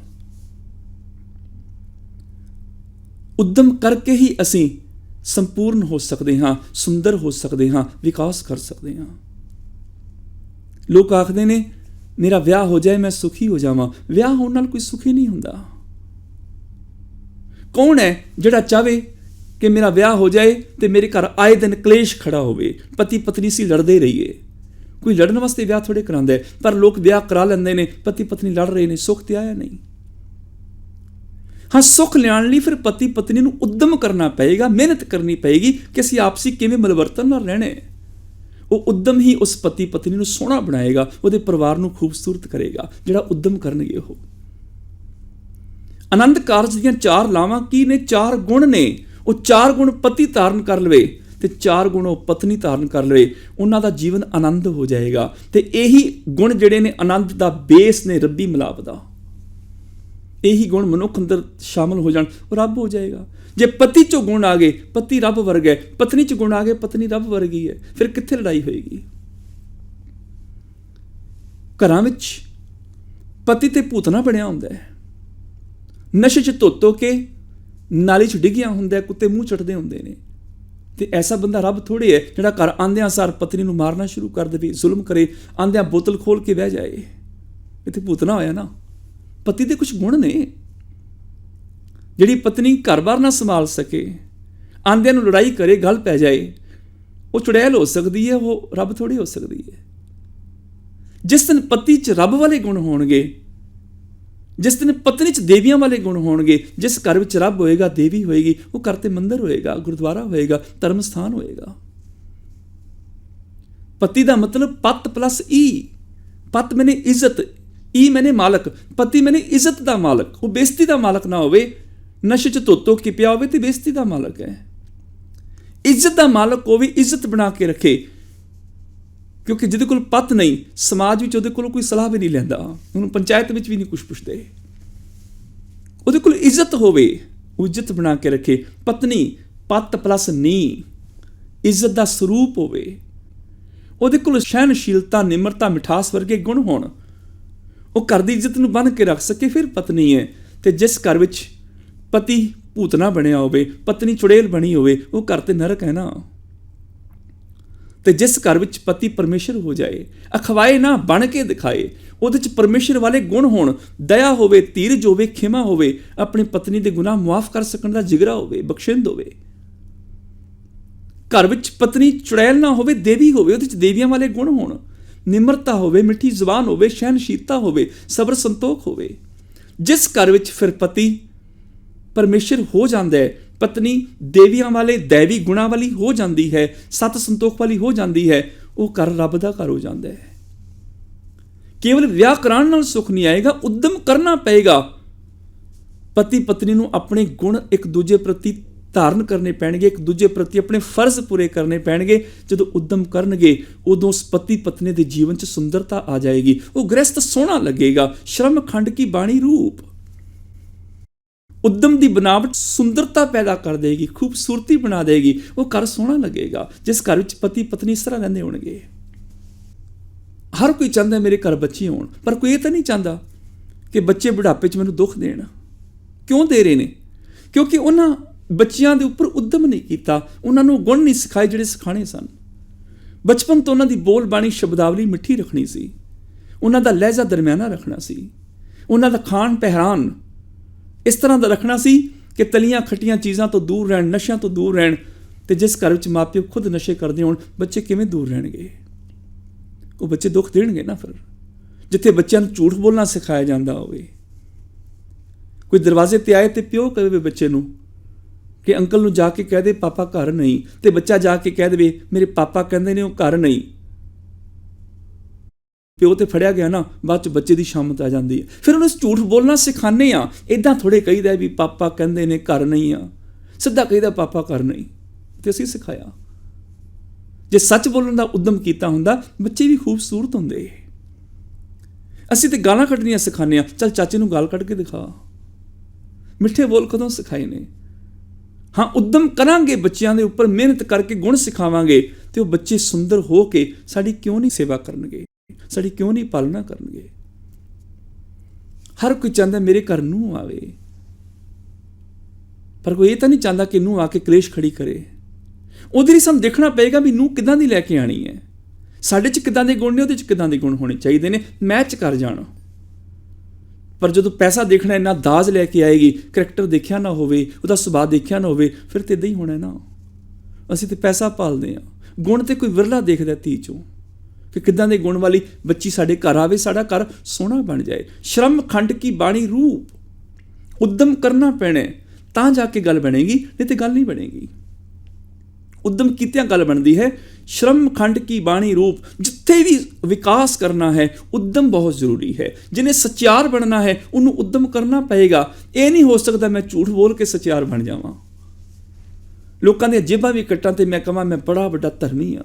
ਉਦਮ ਕਰਕੇ ਹੀ ਅਸੀਂ ਸੰਪੂਰਨ ਹੋ ਸਕਦੇ ਹਾਂ, ਸੁੰਦਰ ਹੋ ਸਕਦੇ ਹਾਂ, ਵਿਕਾਸ ਕਰ ਸਕਦੇ ਹਾਂ। ਲੋਕ ਆਖਦੇ ਨੇ ਮੇਰਾ ਵਿਆਹ ਹੋ ਜਾਏ ਮੈਂ ਸੁਖੀ ਹੋ ਜਾਵਾਂ। ਵਿਆਹ ਹੋਣ ਨਾਲ ਕੋਈ ਸੁਖੀ ਨਹੀਂ ਹੁੰਦਾ। ਕੌਣ ਹੈ ਜਿਹੜਾ ਚਾਹਵੇ ਕਿ ਮੇਰਾ ਵਿਆਹ ਹੋ ਜਾਏ ਤੇ ਮੇਰੇ ਘਰ ਆਏ ਦਿਨ ਕਲੇਸ਼ ਖੜਾ ਹੋਵੇ, ਪਤੀ ਪਤਨੀ ਸੀ ਲੜਦੇ ਰਹੀਏ? ਕੋਈ ਲੜਨ ਵਾਸਤੇ ਵਿਆਹ ਥੋੜੇ ਕਰਾਉਂਦਾ ਹੈ। ਪਰ ਲੋਕ ਵਿਆਹ ਕਰਾ ਲੈਂਦੇ ਨੇ, ਪਤੀ ਪਤਨੀ ਲੜ ਰਹੇ ਨੇ, ਸੁੱਖ ਤੇ ਆਇਆ ਨਹੀਂ। ਹਾਂ, ਸੁੱਖ ਲਿਆਉਣ ਲਈ ਫਿਰ ਪਤੀ ਪਤਨੀ ਨੂੰ ਉਦਮ ਕਰਨਾ ਪਏਗਾ, ਮਿਹਨਤ ਕਰਨੀ ਪਏਗੀ ਕਿ ਅਸੀਂ ਆਪਸੀ ਕਿਵੇਂ ਮਿਲਵਰਤਨ ਨਾਲ ਰਹਿਣਾ ਹੈ। ਉਹ ਉਦਮ ਹੀ ਉਸ ਪਤੀ ਪਤਨੀ ਨੂੰ ਸੋਹਣਾ ਬਣਾਏਗਾ, ਉਹਦੇ ਪਰਿਵਾਰ ਨੂੰ ਖੂਬਸੂਰਤ ਕਰੇਗਾ, ਜਿਹੜਾ ਉਦਮ ਕਰਨਗੇ। ਉਹ ਆਨੰਦ ਕਾਰਜ ਦੀਆਂ 4 ਲਾਵਾਂ ਕੀ ਨੇ? 4 ਗੁਣ ਨੇ। ਉਹ 4 ਗੁਣ ਪਤੀ ਧਾਰਨ ਕਰ ਲਵੇ ਤੇ 4 ਗੁਣ ਉਹ ਪਤਨੀ ਧਾਰਨ ਕਰ ਲਵੇ, ਉਹਨਾਂ ਦਾ ਜੀਵਨ ਆਨੰਦ ਹੋ ਜਾਏਗਾ। ਤੇ ਇਹੀ ਗੁਣ ਜਿਹੜੇ ਨੇ ਆਨੰਦ ਦਾ ਬੇਸ ਨੇ, ਰੱਬੀ ਮਿਲਾਪ ਦਾ। ਇਹੀ ਗੁਣ ਮਨੁੱਖ ਅੰਦਰ ਸ਼ਾਮਲ ਹੋ ਜਾਣ, ਉਹ ਰੱਬ ਹੋ ਜਾਏਗਾ। ਜੇ ਪਤੀ 'ਚੋਂ ਗੁਣ ਆ ਗਏ, ਪਤੀ ਰੱਬ ਵਰਗਾ ਹੈ। ਪਤਨੀ 'ਚ ਗੁਣ ਆ ਗਏ, ਪਤਨੀ ਰੱਬ ਵਰਗੀ ਹੈ। ਫਿਰ ਕਿੱਥੇ ਲੜਾਈ ਹੋਏਗੀ? ਘਰਾਂ ਵਿੱਚ ਪਤੀ ਤੇ ਭੂਤਨਾ ਬਣਿਆ ਹੁੰਦਾ ਹੈ। ਨਸ਼ੇ 'ਚ ਧੋ ਕੇ ਨਾਲੀ 'ਚ ਡਿੱਗਿਆ ਹੁੰਦਾ, ਕੁੱਤੇ ਮੂੰਹ ਚਟਦੇ ਹੁੰਦੇ ਨੇ। ਤੇ ਐਸਾ ਬੰਦਾ ਰੱਬ ਥੋੜ੍ਹੇ ਹੈ ਜਿਹੜਾ ਘਰ ਆਂਦਿਆਂ ਸਾਰ ਪਤਨੀ ਨੂੰ ਮਾਰਨਾ ਸ਼ੁਰੂ ਕਰ ਦੇਵੇ, ਜ਼ੁਲਮ ਕਰੇ, ਆਂਦਿਆਂ ਬੋਤਲ ਖੋਲ ਕੇ ਬਹਿ ਜਾਏ। ਇੱਥੇ ਭੂਤਨਾ ਹੋਇਆ ਨਾ। ਪਤੀ ਦੇ ਕੁਝ ਗੁਣ ਨੇ। ਜਿਹੜੀ ਪਤਨੀ ਘਰ-ਬਾਰ ਨਾ ਸੰਭਾਲ ਸਕੇ, ਆਂਦਿਆਂ ਨੂੰ ਲੜਾਈ ਕਰੇ, ਗੱਲ ਪੈ ਜਾਏ, ਉਹ ਚੁੜੈਲ ਹੋ ਸਕਦੀ ਹੈ, ਉਹ ਰੱਬ ਥੋੜ੍ਹੀ ਹੋ ਸਕਦੀ ਹੈ। ਜਿਸ ਦਿਨ ਪਤੀ 'ਚ ਰੱਬ ਵਾਲੇ ਗੁਣ ਹੋਣਗੇ, ਜਿਸ ਦਿਨ ਪਤਨੀ 'ਚ ਦੇਵੀਆਂ ਵਾਲੇ ਗੁਣ ਹੋਣਗੇ, ਜਿਸ ਘਰ ਵਿੱਚ ਰੱਬ ਹੋਏਗਾ, ਦੇਵੀ ਹੋਏਗੀ, ਉਹ ਘਰ ਤੇ ਮੰਦਿਰ ਹੋਏਗਾ, ਗੁਰਦੁਆਰਾ ਹੋਏਗਾ, ਧਰਮ ਸਥਾਨ ਹੋਏਗਾ। ਪਤੀ ਦਾ ਮਤਲਬ ਪਤ ਪਲੱਸ ਈ। ਪਤ ਮੈਨੇ ਇੱਜ਼ਤ, ਈ ਮੈਨੇ ਮਾਲਕ। ਪਤੀ ਮੈਨੇ ਇੱਜ਼ਤ ਦਾ ਮਾਲਕ। ਉਹ ਬੇਇੱਜ਼ਤੀ ਦਾ ਮਾਲਕ ਨਾ ਹੋਵੇ, ਨਸ਼ੇ 'ਚ ਧੋ ਕੇ ਪਿਆ ਹੋਵੇ ਤੇ ਬੇਇੱਜ਼ਤੀ ਦਾ ਮਾਲਕ ਹੈ। ਇੱਜ਼ਤ ਦਾ ਮਾਲਕ ਹੋਵੇ, ਇੱਜ਼ਤ ਬਣਾ ਕੇ ਰੱਖੇ। ਕਿਉਂਕਿ ਜਿਹਦੇ ਕੋਲ ਪਤ ਨਹੀਂ, ਸਮਾਜ ਵਿੱਚ ਉਹਦੇ ਕੋਲੋਂ ਕੋਈ ਸਲਾਹ ਵੀ ਨਹੀਂ ਲੈਂਦਾ, ਉਹਨੂੰ ਪੰਚਾਇਤ ਵਿੱਚ ਵੀ ਨਹੀਂ ਕੁਛ ਪੁੱਛਦੇ। ਉਹਦੇ ਕੋਲ ਇੱਜ਼ਤ ਹੋਵੇ, ਉਹ ਇੱਜ਼ਤ ਬਣਾ ਕੇ ਰੱਖੇ। ਪਤਨੀ ਪਤ ਪਲੱਸ ਨੀ, ਇੱਜ਼ਤ ਦਾ ਸਰੂਪ ਹੋਵੇ। ਉਹਦੇ ਕੋਲ ਸਹਿਣਸ਼ੀਲਤਾ, ਨਿਮਰਤਾ, ਮਿਠਾਸ ਵਰਗੇ ਗੁਣ ਹੋਣ, ਉਹ ਘਰ ਦੀ ਇੱਜ਼ਤ ਨੂੰ ਬੰਨ੍ਹ ਕੇ ਰੱਖ ਸਕੇ, ਫਿਰ ਪਤਨੀ ਹੈ। ਤੇ ਜਿਸ ਘਰ ਵਿੱਚ ਪਤੀ ਭੂਤਨਾ ਬਣਿਆ ਹੋਵੇ, ਪਤਨੀ ਚੁੜੇਲ ਬਣੀ ਹੋਵੇ, ਉਹ ਘਰ ਤੇ ਨਰਕ ਹੈ ਨਾ। ਤੇ ਜਿਸ ਘਰ ਵਿੱਚ ਪਤੀ ਪਰਮੇਸ਼ਰ ਹੋ ਜਾਏ, ਅਖਵਾਏ ਨਾ ਬਣ ਕੇ ਦਿਖਾਏ, ਉਹਦੇ 'ਚ ਪਰਮੇਸ਼ਰ ਵਾਲੇ ਗੁਣ ਹੋਣ, ਦਇਆ ਹੋਵੇ, ਧੀਰਜ ਹੋਵੇ, ਖਿਮਾ ਹੋਵੇ, ਆਪਣੀ ਪਤਨੀ ਦੇ ਗੁਨਾਹ ਮੁਆਫ ਕਰ ਸਕਣ ਦਾ ਜਿਗਰਾ ਹੋਵੇ, ਬਖਸ਼ਿੰਦ ਹੋਵੇ। ਘਰ ਵਿੱਚ ਪਤਨੀ ਚੁੜੈਲ ਨਾ ਹੋਵੇ, ਦੇਵੀ ਹੋਵੇ, ਉਹਦੇ 'ਚ ਦੇਵੀਆਂ ਵਾਲੇ ਗੁਣ ਹੋਣ, ਨਿਮਰਤਾ ਹੋਵੇ, ਮਿੱਠੀ ਜ਼ੁਬਾਨ ਹੋਵੇ, ਸਹਿਨਸ਼ੀਲਤਾ ਹੋਵੇ, ਸਬਰ ਸੰਤੋਖ ਹੋਵੇ। ਜਿਸ ਘਰ ਵਿੱਚ ਫਿਰ ਪਤੀ ਪਰਮੇਸ਼ਰ ਹੋ ਜਾਂਦਾ ਹੈ, ਪਤਨੀ ਦੇਵੀਆਂ ਵਾਲੇ ਦੈਵੀ ਗੁਣਾਂ ਵਾਲੀ ਹੋ ਜਾਂਦੀ ਹੈ, ਸਤ ਸੰਤੋਖ ਵਾਲੀ ਹੋ ਜਾਂਦੀ ਹੈ, ਉਹ ਘਰ ਰੱਬ ਦਾ ਘਰ ਹੋ ਜਾਂਦਾ ਹੈ। ਕੇਵਲ ਵਿਆਹ ਕਰਾਉਣ ਨਾਲ ਸੁੱਖ ਨਹੀਂ ਆਏਗਾ, ਉਦਮ ਕਰਨਾ ਪਏਗਾ। ਪਤੀ ਪਤਨੀ ਨੂੰ ਆਪਣੇ ਗੁਣ ਇੱਕ ਦੂਜੇ ਪ੍ਰਤੀ ਧਾਰਨ ਕਰਨੇ ਪੈਣਗੇ, ਇੱਕ ਦੂਜੇ ਪ੍ਰਤੀ ਆਪਣੇ ਫਰਜ਼ ਪੂਰੇ ਕਰਨੇ ਪੈਣਗੇ। ਜਦੋਂ ਉਦਮ ਕਰਨਗੇ, ਉਦੋਂ ਉਸ ਪਤੀ ਪਤਨੀ ਦੇ ਜੀਵਨ 'ਚ ਸੁੰਦਰਤਾ ਆ ਜਾਏਗੀ, ਉਹ ਗ੍ਰਸਤ ਸੋਹਣਾ ਲੱਗੇਗਾ। ਸ਼ਰਮ ਖੰਡ ਕੀ ਬਾਣੀ ਰੂਪ, ਉਦਮ ਦੀ ਬਣਾਵਟ ਸੁੰਦਰਤਾ ਪੈਦਾ ਕਰ ਦੇਗੀ, ਖੂਬਸੂਰਤੀ ਬਣਾ ਦੇਗੀ, ਉਹ ਘਰ ਸੋਹਣਾ ਲੱਗੇਗਾ। ਜਿਸ ਘਰ ਵਿੱਚ ਪਤੀ ਪਤਨੀ ਇਸ ਤਰ੍ਹਾਂ ਰਹਿੰਦੇ ਹੋਣਗੇ। ਹਰ ਕੋਈ ਚਾਹੁੰਦਾ ਮੇਰੇ ਘਰ ਬੱਚੇ ਹੋਣ, ਪਰ ਕੋਈ ਇਹ ਤਾਂ ਨਹੀਂ ਚਾਹੁੰਦਾ ਕਿ ਬੱਚੇ ਬੁਢਾਪੇ 'ਚ ਮੈਨੂੰ ਦੁੱਖ ਦੇਣ। ਕਿਉਂ ਦੇ ਰਹੇ ਨੇ? ਕਿਉਂਕਿ ਉਹਨਾਂ ਬੱਚਿਆਂ ਦੇ ਉੱਪਰ ਉਦਮ ਨਹੀਂ ਕੀਤਾ, ਉਹਨਾਂ ਨੂੰ ਗੁਣ ਨਹੀਂ ਸਿਖਾਏ ਜਿਹੜੇ ਸਿਖਾਣੇ ਸਨ। ਬਚਪਨ ਤੋਂ ਉਹਨਾਂ ਦੀ ਬੋਲ ਬਾਣੀ ਸ਼ਬਦਾਵਲੀ ਮਿੱਠੀ ਰੱਖਣੀ ਸੀ, ਉਹਨਾਂ ਦਾ ਲਹਿਜਾ ਦਰਮਿਆਨਾ ਰੱਖਣਾ ਸੀ, ਉਹਨਾਂ ਦਾ ਖਾਣ ਪਹਿਰਾਨ ਇਸ ਤਰ੍ਹਾਂ ਦਾ ਰੱਖਣਾ ਸੀ ਕਿ ਤਲੀਆਂ ਖੱਟੀਆਂ ਚੀਜ਼ਾਂ ਤੋਂ ਦੂਰ ਰਹਿਣ, ਨਸ਼ਿਆਂ ਤੋਂ ਦੂਰ ਰਹਿਣ। ਤੇ ਜਿਸ ਘਰ ਵਿੱਚ ਮਾਪਿਓ ਖੁਦ ਨਸ਼ੇ ਕਰਦੇ ਹੋਣ, ਬੱਚੇ ਕਿਵੇਂ ਦੂਰ ਰਹਿਣਗੇ? ਉਹ ਬੱਚੇ ਦੁੱਖ ਦੇਣਗੇ ਨਾ। ਫਿਰ ਜਿੱਥੇ ਬੱਚਿਆਂ ਨੂੰ ਝੂਠ ਬੋਲਣਾ ਸਿਖਾਇਆ ਜਾਂਦਾ ਹੋਵੇ, ਕੋਈ ਦਰਵਾਜ਼ੇ ਤੇ ਆਏ ਤੇ ਪਿਓ ਕਹੇ ਬੱਚੇ ਨੂੰ ਕਿ ਅੰਕਲ ਨੂੰ ਜਾ ਕੇ ਕਹਿ ਦੇ ਪਾਪਾ ਘਰ ਨਹੀਂ, ਤੇ ਬੱਚਾ ਜਾ ਕੇ ਕਹਿ ਦੇਵੇ ਮੇਰੇ ਪਾਪਾ ਕਹਿੰਦੇ ਨੇ ਉਹ ਘਰ ਨਹੀਂ, ਪਿਓ ਤੇ ਫੜਿਆ ਗਿਆ ਨਾ, ਬਾਅਦ 'ਚ ਬੱਚੇ ਦੀ ਸ਼ਾਮਤ ਆ ਜਾਂਦੀ ਹੈ। ਫਿਰ ਉਹਨੂੰ ਝੂਠ ਬੋਲਣਾ ਸਿਖਾਉਂਦੇ ਆ। ਇੱਦਾਂ ਥੋੜ੍ਹੇ ਕਹੀਦਾ ਵੀ ਪਾਪਾ ਕਹਿੰਦੇ ਨੇ ਘਰ ਨਹੀਂ ਆ, ਸਿੱਧਾ ਕਹੀਦਾ ਪਾਪਾ ਘਰ ਨਹੀਂ। ਤੇ ਅਸੀਂ ਸਿਖਾਇਆ। ਜੇ ਸੱਚ ਬੋਲਣ ਦਾ ਉਦਮ ਕੀਤਾ ਹੁੰਦਾ, ਬੱਚੇ ਵੀ ਖੂਬਸੂਰਤ ਹੁੰਦੇ। ਅਸੀਂ ਤੇ ਗਾਲਾਂ ਕੱਢਣੀਆਂ ਸਿਖਾਉਂਦੇ ਹਾਂ। ਚੱਲ ਚਾਚੇ ਨੂੰ ਗਾਲ ਕੱਢ ਕੇ ਦਿਖਾ। ਮਿੱਠੇ ਬੋਲ ਕਦੋਂ ਸਿਖਾਏ ਨੇ? ਹਾਂ, ਉਦਮ ਕਰਾਂਗੇ ਬੱਚਿਆਂ ਦੇ ਉੱਪਰ, ਮਿਹਨਤ ਕਰਕੇ ਗੁਣ ਸਿਖਾਵਾਂਗੇ, ਤੇ ਉਹ ਬੱਚੇ ਸੁੰਦਰ ਹੋ ਕੇ ਸਾਡੀ ਕਿਉਂ ਨਹੀਂ ਸੇਵਾ ਕਰਨਗੇ, ਸਾਡੀ ਕਿਉਂ ਨਹੀਂ ਪਾਲਣਾ ਕਰਨਗੇ? ਹਰ ਕੋਈ ਚਾਹੁੰਦਾ ਮੇਰੇ ਘਰ ਨੂੰਹ ਆਵੇ, ਪਰ ਕੋਈ ਇਹ ਤਾਂ ਨਹੀਂ ਚਾਹੁੰਦਾ ਕਿ ਨੂੰਹ ਆ ਕੇ ਕਲੇਸ਼ ਖੜੀ ਕਰੇ। ਉਹਦੇ ਲਈ ਸਾਨੂੰ ਦੇਖਣਾ ਪਏਗਾ ਵੀ ਨੂੰਹ ਕਿੱਦਾਂ ਦੀ ਲੈ ਕੇ ਆਣੀ ਹੈ, ਸਾਡੇ 'ਚ ਕਿੱਦਾਂ ਦੇ ਗੁਣ ਨੇ, ਉਹਦੇ 'ਚ ਕਿੱਦਾਂ ਦੇ ਗੁਣ ਹੋਣੇ ਚਾਹੀਦੇ ਨੇ, ਮੈਚ ਕਰ ਜਾਣ। ਪਰ ਜਦੋਂ ਪੈਸਾ ਦੇਖਣਾ, ਇੰਨਾ ਦਾਜ ਲੈ ਕੇ ਆਏਗੀ, ਕਰੈਕਟਰ ਦੇਖਿਆ ਨਾ ਹੋਵੇ, ਉਹਦਾ ਸੁਭਾਅ ਦੇਖਿਆ ਨਾ ਹੋਵੇ, ਫਿਰ ਤਾਂ ਇੱਦਾਂ ਹੀ ਹੋਣਾ ਨਾ। ਅਸੀਂ ਤਾਂ ਪੈਸਾ ਪਾਲਦੇ ਹਾਂ, ਗੁਣ ਤੇ ਕੋਈ ਵਿਰਲਾ ਦੇਖਦਾ ਧੀ 'ਚੋਂ ਕਿ ਕਿੱਦਾਂ ਦੇ ਗੁਣ ਵਾਲੀ ਬੱਚੀ ਸਾਡੇ ਘਰ ਆਵੇ, ਸਾਡਾ ਘਰ ਸੋਹਣਾ ਬਣ ਜਾਏ। ਸ਼ਰਮ ਖੰਡ ਕੀ ਬਾਣੀ ਰੂਪ, ਉਦਮ ਕਰਨਾ ਪੈਣਾ ਤਾਂ ਜਾ ਕੇ ਗੱਲ ਬਣੇਗੀ, ਨਹੀਂ ਤੇ ਗੱਲ ਨਹੀਂ ਬਣੇਗੀ। ਉਦਮ ਕੀਤਿਆਂ ਗੱਲ ਬਣਦੀ ਹੈ। ਸ਼ਰਮ ਖੰਡ ਕੀ ਬਾਣੀ ਰੂਪ, ਜਿੱਥੇ ਵੀ ਵਿਕਾਸ ਕਰਨਾ ਹੈ ਉਦਮ ਬਹੁਤ ਜ਼ਰੂਰੀ ਹੈ। ਜਿਹਨੇ ਸਚਿਆਰ ਬਣਨਾ ਹੈ ਉਹਨੂੰ ਉਦਮ ਕਰਨਾ ਪਏਗਾ। ਇਹ ਨਹੀਂ ਹੋ ਸਕਦਾ ਮੈਂ ਝੂਠ ਬੋਲ ਕੇ ਸਚਿਆਰ ਬਣ ਜਾਵਾਂ, ਲੋਕਾਂ ਦੀਆਂ ਜੇਬਾਂ ਵੀ ਕੱਟਾਂ ਤੇ ਮੈਂ ਕਹਾਂ ਮੈਂ ਬੜਾ ਵੱਡਾ ਧਰਮੀ ਹਾਂ।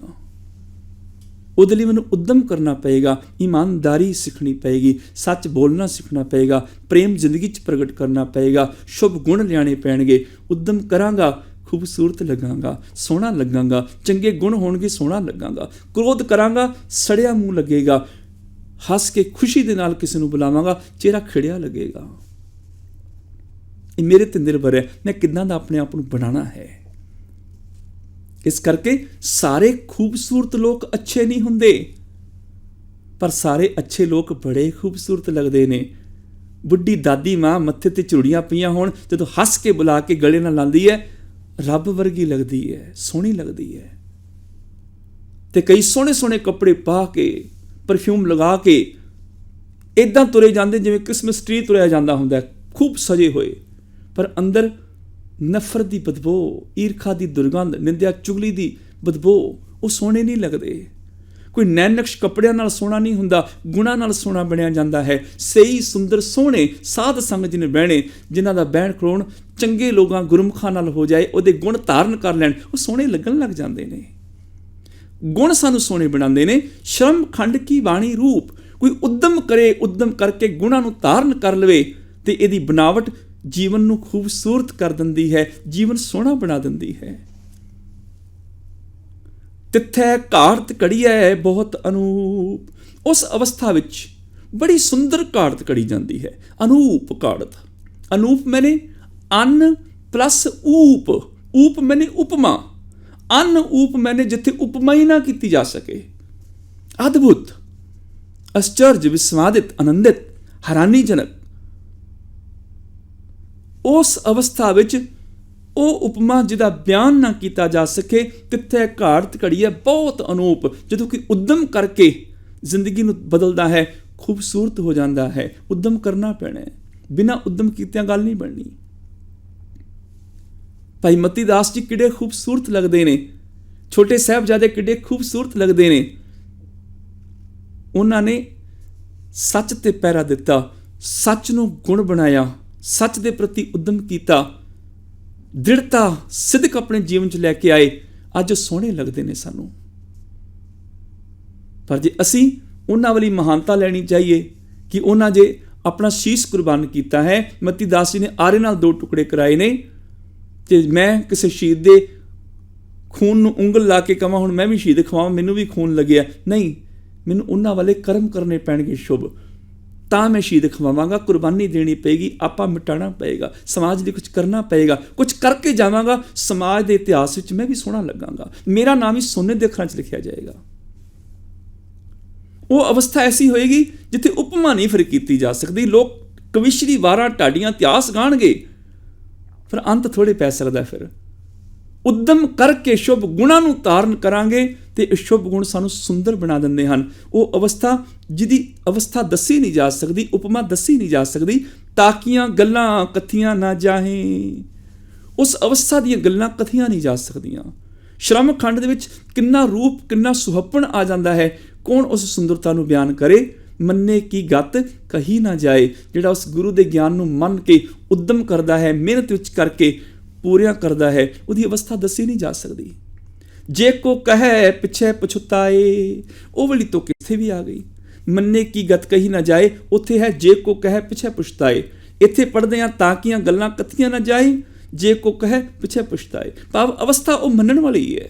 ਉਹਦੇ ਲਈ ਮੈਨੂੰ ਉਦਮ ਕਰਨਾ ਪਏਗਾ, ਇਮਾਨਦਾਰੀ ਸਿੱਖਣੀ ਪਏਗੀ, ਸੱਚ ਬੋਲਣਾ ਸਿੱਖਣਾ ਪਏਗਾ, ਪ੍ਰੇਮ ਜ਼ਿੰਦਗੀ 'ਚ ਪ੍ਰਗਟ ਕਰਨਾ ਪਏਗਾ, ਸ਼ੁਭ ਗੁਣ ਲਿਆਣੇ ਪੈਣਗੇ। ਉਦਮ ਕਰਾਂਗਾ, ਖੂਬਸੂਰਤ ਲੱਗਾਂਗਾ, ਸੋਹਣਾ ਲੱਗਾਂਗਾ, ਚੰਗੇ ਗੁਣ ਹੋਣਗੇ, ਸੋਹਣਾ ਲੱਗਾਂਗਾ। ਕ੍ਰੋਧ ਕਰਾਂਗਾ, ਸੜਿਆ ਮੂੰਹ ਲੱਗੇਗਾ। ਹੱਸ ਕੇ ਖੁਸ਼ੀ ਦੇ ਨਾਲ ਕਿਸੇ ਨੂੰ ਬੁਲਾਵਾਂਗਾ, ਚਿਹਰਾ ਖਿੜਿਆ ਲੱਗੇਗਾ। ਇਹ ਮੇਰੇ ਤੇ ਨਿਰਭਰ ਹੈ, ਮੈਂ ਕਿੱਦਾਂ ਦਾ ਆਪਣੇ ਆਪ ਨੂੰ ਬਣਾਉਣਾ ਹੈ। ਇਸ ਕਰਕੇ ਸਾਰੇ ਖੂਬਸੂਰਤ ਲੋਕ ਅੱਛੇ ਨਹੀਂ ਹੁੰਦੇ, ਪਰ ਸਾਰੇ ਅੱਛੇ ਲੋਕ ਬੜੇ ਖੂਬਸੂਰਤ ਲੱਗਦੇ ਨੇ। ਬੁੱਢੀ ਦਾਦੀ ਮਾਂ ਮੱਥੇ ਤੇ ਚੂੜੀਆਂ ਪਈਆਂ ਹੋਣ, ਜਦੋਂ ਹੱਸ ਕੇ ਬੁਲਾ ਕੇ ਗਲੇ ਨਾਲ ਲਾਉਂਦੀ ਹੈ, ਰੱਬ ਵਰਗੀ ਲੱਗਦੀ ਹੈ, ਸੋਹਣੀ ਲੱਗਦੀ ਹੈ। ਤੇ ਕਈ ਸੋਹਣੇ ਸੋਹਣੇ ਕੱਪੜੇ ਪਾ ਕੇ, ਪਰਫਿਊਮ ਲਗਾ ਕੇ ਇੱਦਾਂ ਤੁਰੇ ਜਾਂਦੇ ਜਿਵੇਂ ਕ੍ਰਿਸਮਸ ਟਰੀ ਤੁਰਿਆ ਜਾਂਦਾ ਹੁੰਦਾ, ਖੂਬ ਸਜੇ ਹੋਏ, ਪਰ ਅੰਦਰ ਨਫ਼ਰਤ ਦੀ ਬਦਬੂ, ਈਰਖਾ ਦੀ ਦੁਰਗੰਧ, ਨਿੰਦਿਆ ਚੁਗਲੀ ਦੀ ਬਦਬੂ। ਉਹ ਸੋਹਣੇ ਨਹੀਂ ਲੱਗਦੇ। ਕੋਈ ਨੈਣਨਕਸ਼ ਕੱਪੜਿਆਂ ਨਾਲ ਸੋਹਣਾ ਨਹੀਂ ਹੁੰਦਾ, ਗੁਣਾਂ ਨਾਲ ਸੋਹਣਾ ਬਣਿਆ ਜਾਂਦਾ ਹੈ। ਸਹੀ ਸੁੰਦਰ ਸੋਹਣੇ ਸਾਧ ਸੰਗਤ ਜਿਹਨੇ ਬਹਿਣੇ, ਜਿਨ੍ਹਾਂ ਦਾ ਬਹਿਣ ਖਲੋਣ ਚੰਗੇ ਲੋਕਾਂ ਗੁਰਮੁਖਾਂ ਨਾਲ ਹੋ ਜਾਏ, ਉਹਦੇ ਗੁਣ ਧਾਰਨ ਕਰ ਲੈਣ, ਉਹ ਸੋਹਣੇ ਲੱਗਣ ਲੱਗ ਜਾਂਦੇ ਨੇ। ਗੁਣ ਸਾਨੂੰ ਸੋਹਣੇ ਬਣਾਉਂਦੇ ਨੇ। ਸ਼ਰਮ ਖੰਡ ਕੀ ਬਾਣੀ ਰੂਪ, ਕੋਈ ਉਦਮ ਕਰੇ, ਉਦਮ ਕਰਕੇ ਗੁਣਾਂ ਨੂੰ ਧਾਰਨ ਕਰ ਲਵੇ, ਤੇ ਇਹਦੀ ਬਣਾਵਟ ਜੀਵਨ ਨੂੰ ਖੂਬਸੂਰਤ ਕਰ ਦਿੰਦੀ ਹੈ, ਜੀਵਨ ਸੋਹਣਾ ਬਣਾ ਦਿੰਦੀ ਹੈ। ਤਿੱਥੈ ਘਾੜਤ ਘੜੀਐ ਬਹੁਤ ਅਨੂਪ, ਉਸ ਅਵਸਥਾ ਵਿੱਚ ਬੜੀ ਸੁੰਦਰ ਘਾੜਤ ਘੜੀ ਜਾਂਦੀ ਹੈ। ਅਨੂਪ ਘਾੜਤ, ਅਨੂਪ ਮੈਨੇ ਅਨ ਪਲੱਸ ਊਪ, ਊਪ ਮੈਨੇ ਉਪਮਾ, ਅਨ ਊਪ ਮੈਨੇ, ਜਿੱਥੇ ਉਪਮਾ ਹੀ ਨਾ ਕੀਤੀ ਜਾ ਸਕੇ। ਅਦਭੁਤ, ਅਸਚਰਜ, ਵਿਸਮਾਦਿਤ, ਆਨੰਦਿਤ, ਹੈਰਾਨੀਜਨਕ। ਉਸ ਅਵਸਥਾ ਵਿੱਚ ਉਹ ਉਪਮਾ ਜਿਹਦਾ ਬਿਆਨ ਨਾ ਕੀਤਾ ਜਾ ਸਕੇ, ਤਿੱਥੇ ਘਾੜਤ ਘੜੀ ਹੈ ਬਹੁਤ ਅਨੂਪ। ਜਦੋਂ ਕਿ ਉਦਮ ਕਰਕੇ ਜ਼ਿੰਦਗੀ ਨੂੰ ਬਦਲਦਾ ਹੈ, ਖੂਬਸੂਰਤ ਹੋ ਜਾਂਦਾ ਹੈ। ਉਦਮ ਕਰਨਾ ਪੈਣਾ ਹੈ, ਬਿਨਾਂ ਉਦਮ ਕੀਤਿਆਂ ਗੱਲ ਨਹੀਂ ਬਣਨੀ। ਭਾਈ ਮਤੀ ਦਾਸ ਜੀ ਕਿੱਡੇ ਖੂਬਸੂਰਤ ਲੱਗਦੇ ਨੇ, ਛੋਟੇ ਸਾਹਿਬਜ਼ਾਦੇ ਕਿੱਡੇ ਖੂਬਸੂਰਤ ਲੱਗਦੇ ਨੇ। ਉਹਨਾਂ ਨੇ ਸੱਚ ਤੇ ਪਹਿਰਾ ਦਿੱਤਾ, ਸੱਚ ਨੂੰ ਗੁਣ ਬਣਾਇਆ, ਸੱਚ ਦੇ ਪ੍ਰਤੀ ਉਦਮ ਕੀਤਾ, ਦ੍ਰਿੜਤਾ, ਸਿੱਧਕ ਆਪਣੇ ਜੀਵਨ 'ਚ ਲੈ ਕੇ ਆਏ। ਅੱਜ ਸੋਹਣੇ ਲੱਗਦੇ ਨੇ ਸਾਨੂੰ। ਪਰ ਜੇ ਅਸੀਂ ਉਹਨਾਂ ਵਾਲੀ ਮਹਾਨਤਾ ਲੈਣੀ ਚਾਹੀਏ ਕਿ ਉਹਨਾਂ ਜੇ ਆਪਣਾ ਸ਼ੀਸ਼ ਕੁਰਬਾਨ ਕੀਤਾ ਹੈ, ਮਤੀ ਦਾਸ ਜੀ ਨੇ ਆਰੇ ਨਾਲ 2 ਟੁਕੜੇ ਕਰਾਏ ਨੇ, ਤੇ ਮੈਂ ਕਿਸੇ ਸ਼ਹੀਦ ਦੇ ਖੂਨ ਨੂੰ ਉਂਗਲ ਲਾ ਕੇ ਕਹਾਂ ਹੁਣ ਮੈਂ ਵੀ ਸ਼ਹੀਦ ਖਵਾਵਾਂ, ਮੈਨੂੰ ਵੀ ਖੂਨ ਲੱਗਿਆ, ਨਹੀਂ, ਮੈਨੂੰ ਉਹਨਾਂ ਵਾਲੇ ਕਰਮ ਕਰਨੇ ਪੈਣਗੇ ਸ਼ੁਭ, ਤਾਂ ਮੈਂ ਸ਼ਹੀਦ ਖਵਾਵਾਂਗਾ। ਕੁਰਬਾਨੀ ਦੇਣੀ ਪਏਗੀ, ਆਪਾਂ ਮਿਟਾਉਣਾ ਪਏਗਾ, ਸਮਾਜ ਲਈ ਕੁਝ ਕਰਨਾ ਪਏਗਾ, ਕੁਝ ਕਰਕੇ ਜਾਵਾਂਗਾ। ਸਮਾਜ ਦੇ ਇਤਿਹਾਸ ਵਿੱਚ ਮੈਂ ਵੀ ਸੋਹਣਾ ਲੱਗਾਂਗਾ, ਮੇਰਾ ਨਾਮ ਵੀ ਸੋਨੇ ਦੇ ਅੱਖਰਾਂ 'ਚ ਲਿਖਿਆ ਜਾਏਗਾ। ਉਹ ਅਵਸਥਾ ਐਸੀ ਹੋਏਗੀ ਜਿੱਥੇ ਉਪਮਾ ਨਹੀਂ ਫਿਰ ਕੀਤੀ ਜਾ ਸਕਦੀ। ਲੋਕ ਕਵਿਸ਼ਰੀ ਵਾਰਾਂ ਢਾਡੀਆਂ ਇਤਿਹਾਸ ਗਾਣਗੇ, ਪਰ ਅੰਤ ਥੋੜ੍ਹੇ ਪੈ ਸਕਦਾ। ਫਿਰ ਉਦਮ ਕਰਕੇ ਸ਼ੁਭ ਗੁਣਾਂ ਨੂੰ ਧਾਰਨ ਕਰਾਂਗੇ ਤੇ ਇਹ ਸ਼ੁਭ ਗੁਣ ਸਾਨੂੰ ਸੁੰਦਰ ਬਣਾ ਦਿੰਦੇ ਹਨ। ਉਹ ਅਵਸਥਾ ਜਿਹਦੀ ਅਵਸਥਾ ਦੱਸੀ ਨਹੀਂ ਜਾ ਸਕਦੀ, ਉਪਮਾ ਦੱਸੀ ਨਹੀਂ ਜਾ ਸਕਦੀ। ਤਾਕੀਆਂ ਗੱਲਾਂ ਕਥੀਆਂ ਨਾ ਜਾਹੇ, ਉਸ ਅਵਸਥਾ ਦੀਆਂ ਗੱਲਾਂ ਕਥੀਆਂ ਨਹੀਂ ਜਾ ਸਕਦੀਆਂ। ਸ਼ਰਮ ਖੰਡ ਦੇ ਵਿੱਚ ਕਿੰਨਾ ਰੂਪ, ਕਿੰਨਾ ਸੁਹੱਪਣ ਆ ਜਾਂਦਾ ਹੈ। ਕੌਣ ਉਸ ਸੁੰਦਰਤਾ ਨੂੰ ਬਿਆਨ ਕਰੇ। ਮੰਨੇ ਕੀ ਗਤ ਕਹੀ ਨਾ ਜਾਏ। ਜਿਹੜਾ ਉਸ ਗੁਰੂ ਦੇ ਗਿਆਨ ਨੂੰ ਮੰਨ ਕੇ ਉਦਮ ਕਰਦਾ ਹੈ, ਮਿਹਨਤ ਵਿੱਚ ਕਰਕੇ ਪੂਰੀਆਂ ਕਰਦਾ ਹੈ, ਉਹਦੀ ਅਵਸਥਾ ਦੱਸੀ ਨਹੀਂ ਜਾ ਸਕਦੀ। ਜੇ ਕੋ ਕਹੈ ਪਿਛੇ ਪਛੁਤਾਏ, ਉਹ ਵਾਲੀ ਤੋਂ ਕਿੱਥੇ ਵੀ ਆ ਗਈ। ਮੰਨੇ ਕੀ ਗਤ ਕਹੀ ਨਾ ਜਾਏ, ਉੱਥੇ ਹੈ ਜੇ ਕੋ ਕਹੈ ਪਿਛੇ ਪਛਤਾਏ। ਇੱਥੇ ਪੜ੍ਹਦੇ ਹਾਂ ਤਾਕੀਆਂ ਗੱਲਾਂ ਕਥੀਆਂ ਨਾ ਜਾਏ, ਜੇ ਕੋ ਕਹੈ ਪਿਛੇ ਪਛਤਾਏ। ਭਾਵ ਅਵਸਥਾ ਉਹ ਮੰਨਣ ਵਾਲੀ ਹੈ।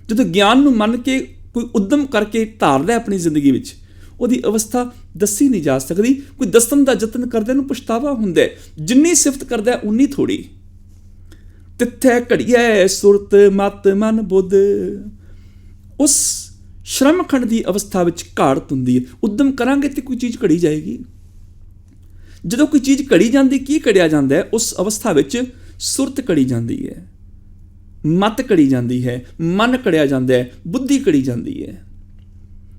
ਜਦੋਂ ਗਿਆਨ ਨੂੰ ਮੰਨ ਕੇ ਕੋਈ ਉਦਮ ਕਰਕੇ ਧਾਰਦਾ ਆਪਣੀ ਜ਼ਿੰਦਗੀ ਵਿੱਚ, ਉਹਦੀ ਅਵਸਥਾ ਦੱਸੀ ਨਹੀਂ ਜਾ ਸਕਦੀ। ਕੋਈ ਦੱਸਣ ਦਾ ਯਤਨ ਕਰਦੇ ਨੂੰ ਪਛਤਾਵਾ ਹੁੰਦਾ ਹੈ। ਜਿੰਨੀ ਸਿਫਤ ਕਰਦਾ ਉਨੀ ਥੋੜ੍ਹੀ। ਤਿੱਥੇ ਘੜੀਐ ਸੁਰਤ ਮਤ ਮਨ ਬੁੱਧ। ਉਸ ਸ਼ਰਮ ਖੰਡ ਦੀ ਅਵਸਥਾ ਵਿੱਚ ਘਾੜਤ ਹੁੰਦੀ ਹੈ। ਉਦਮ ਕਰਾਂਗੇ ਤੇ ਕੋਈ ਚੀਜ਼ ਘੜੀ ਜਾਏਗੀ। ਜਦੋਂ ਕੋਈ ਚੀਜ਼ ਘੜੀ ਜਾਂਦੀ, ਕੀ ਘੜਿਆ ਜਾਂਦਾ ਹੈ? ਉਸ ਅਵਸਥਾ ਵਿੱਚ ਸੁਰਤ ਘੜੀ ਜਾਂਦੀ ਹੈ, ਮਤ ਘੜੀ ਜਾਂਦੀ ਹੈ, ਮਨ ਘੜਿਆ ਜਾਂਦਾ ਹੈ, ਬੁੱਧੀ ਘੜੀ ਜਾਂਦੀ ਹੈ।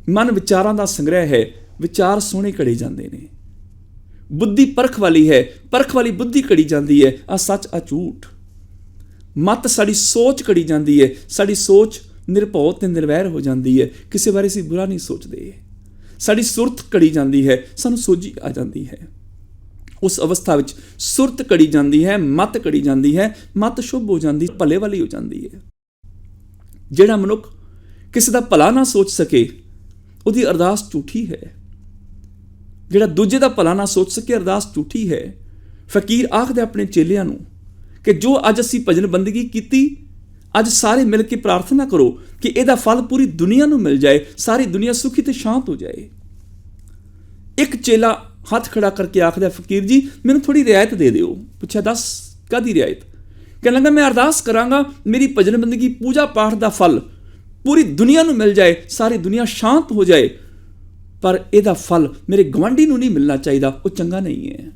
ਮਨ ਵਿਚਾਰਾਂ ਦਾ ਸੰਗ੍ਰਹਿ ਹੈ, ਵਿਚਾਰ ਸੋਹਣੇ ਘੜੇ ਜਾਂਦੇ ਨੇ। ਬੁੱਧੀ ਪਰਖ ਵਾਲੀ ਹੈ, ਪਰਖ ਵਾਲੀ ਬੁੱਧੀ ਘੜੀ ਜਾਂਦੀ ਹੈ। ਆ ਸੱਚ, ਆ ਝੂਠ। ਮਤ ਸਾਡੀ ਸੋਚ ਘੜੀ ਜਾਂਦੀ ਹੈ, ਸਾਡੀ ਸੋਚ ਨਿਰਭਉ ਤੇ ਨਿਰਵੈਰ ਹੋ ਜਾਂਦੀ ਹੈ, ਕਿਸੇ ਬਾਰੇ ਅਸੀਂ ਬੁਰਾ ਨਹੀਂ ਸੋਚਦੇ। ਸਾਡੀ ਸੁਰਤ ਘੜੀ ਜਾਂਦੀ ਹੈ, ਸਾਨੂੰ ਸੋਝੀ ਆ ਜਾਂਦੀ ਹੈ। ਉਸ ਅਵਸਥਾ ਵਿੱਚ ਸੁਰਤ ਘੜੀ ਜਾਂਦੀ ਹੈ, ਮਤ ਘੜੀ ਜਾਂਦੀ ਹੈ, ਮਤ ਸ਼ੁਭ ਹੋ ਜਾਂਦੀ, ਭਲੇ ਵਾਲੀ ਹੋ ਜਾਂਦੀ ਹੈ। ਜਿਹੜਾ ਮਨੁੱਖ ਕਿਸੇ ਦਾ ਭਲਾ ਨਾ ਸੋਚ ਸਕੇ, ਉਹਦੀ ਅਰਦਾਸ ਝੂਠੀ ਹੈ। ਜਿਹੜਾ ਦੂਜੇ ਦਾ ਭਲਾ ਨਾ ਸੋਚ ਸਕੇ, ਅਰਦਾਸ ਝੂਠੀ ਹੈ। ਫਕੀਰ ਆਖਦੇ ਆਪਣੇ ਚੇਲਿਆਂ ਨੂੰ ਕਿ ਜੋ ਅੱਜ ਅਸੀਂ ਭਜਨ ਬੰਦਗੀ ਕੀਤੀ, ਅੱਜ ਸਾਰੇ ਮਿਲ ਕੇ ਪ੍ਰਾਰਥਨਾ ਕਰੋ ਕਿ ਇਹਦਾ ਫਲ ਪੂਰੀ ਦੁਨੀਆ ਨੂੰ ਮਿਲ ਜਾਏ, ਸਾਰੀ ਦੁਨੀਆ ਸੁਖੀ ਤੇ ਸ਼ਾਂਤ ਹੋ ਜਾਏ। ਇੱਕ ਚੇਲਾ ਹੱਥ ਖੜਾ ਕਰਕੇ ਆਖਦਾ, ਫਕੀਰ ਜੀ ਮੈਨੂੰ ਥੋੜੀ ਰਿਆਇਤ ਦੇ ਦਿਓ। ਪੁੱਛਿਆ, ਦੱਸ ਕਾਹਦੀ ਰਿਆਇਤ? ਕਹਿਣ ਲੱਗਾ, ਮੈਂ ਅਰਦਾਸ ਕਰਾਂਗਾ ਮੇਰੀ ਭਜਨ ਬੰਦਗੀ ਪੂਜਾ ਪਾਠ ਦਾ ਫਲ ਪੂਰੀ ਦੁਨੀਆ ਨੂੰ ਮਿਲ ਜਾਏ, ਸਾਰੀ ਦੁਨੀਆ ਸ਼ਾਂਤ ਹੋ ਜਾਏ, ਪਰ ਇਹਦਾ ਫਲ ਮੇਰੇ ਗਵਾਂਢੀ ਨੂੰ ਨਹੀਂ ਮਿਲਣਾ ਚਾਹੀਦਾ, ਉਹ ਚੰਗਾ ਨਹੀਂ ਹੈ।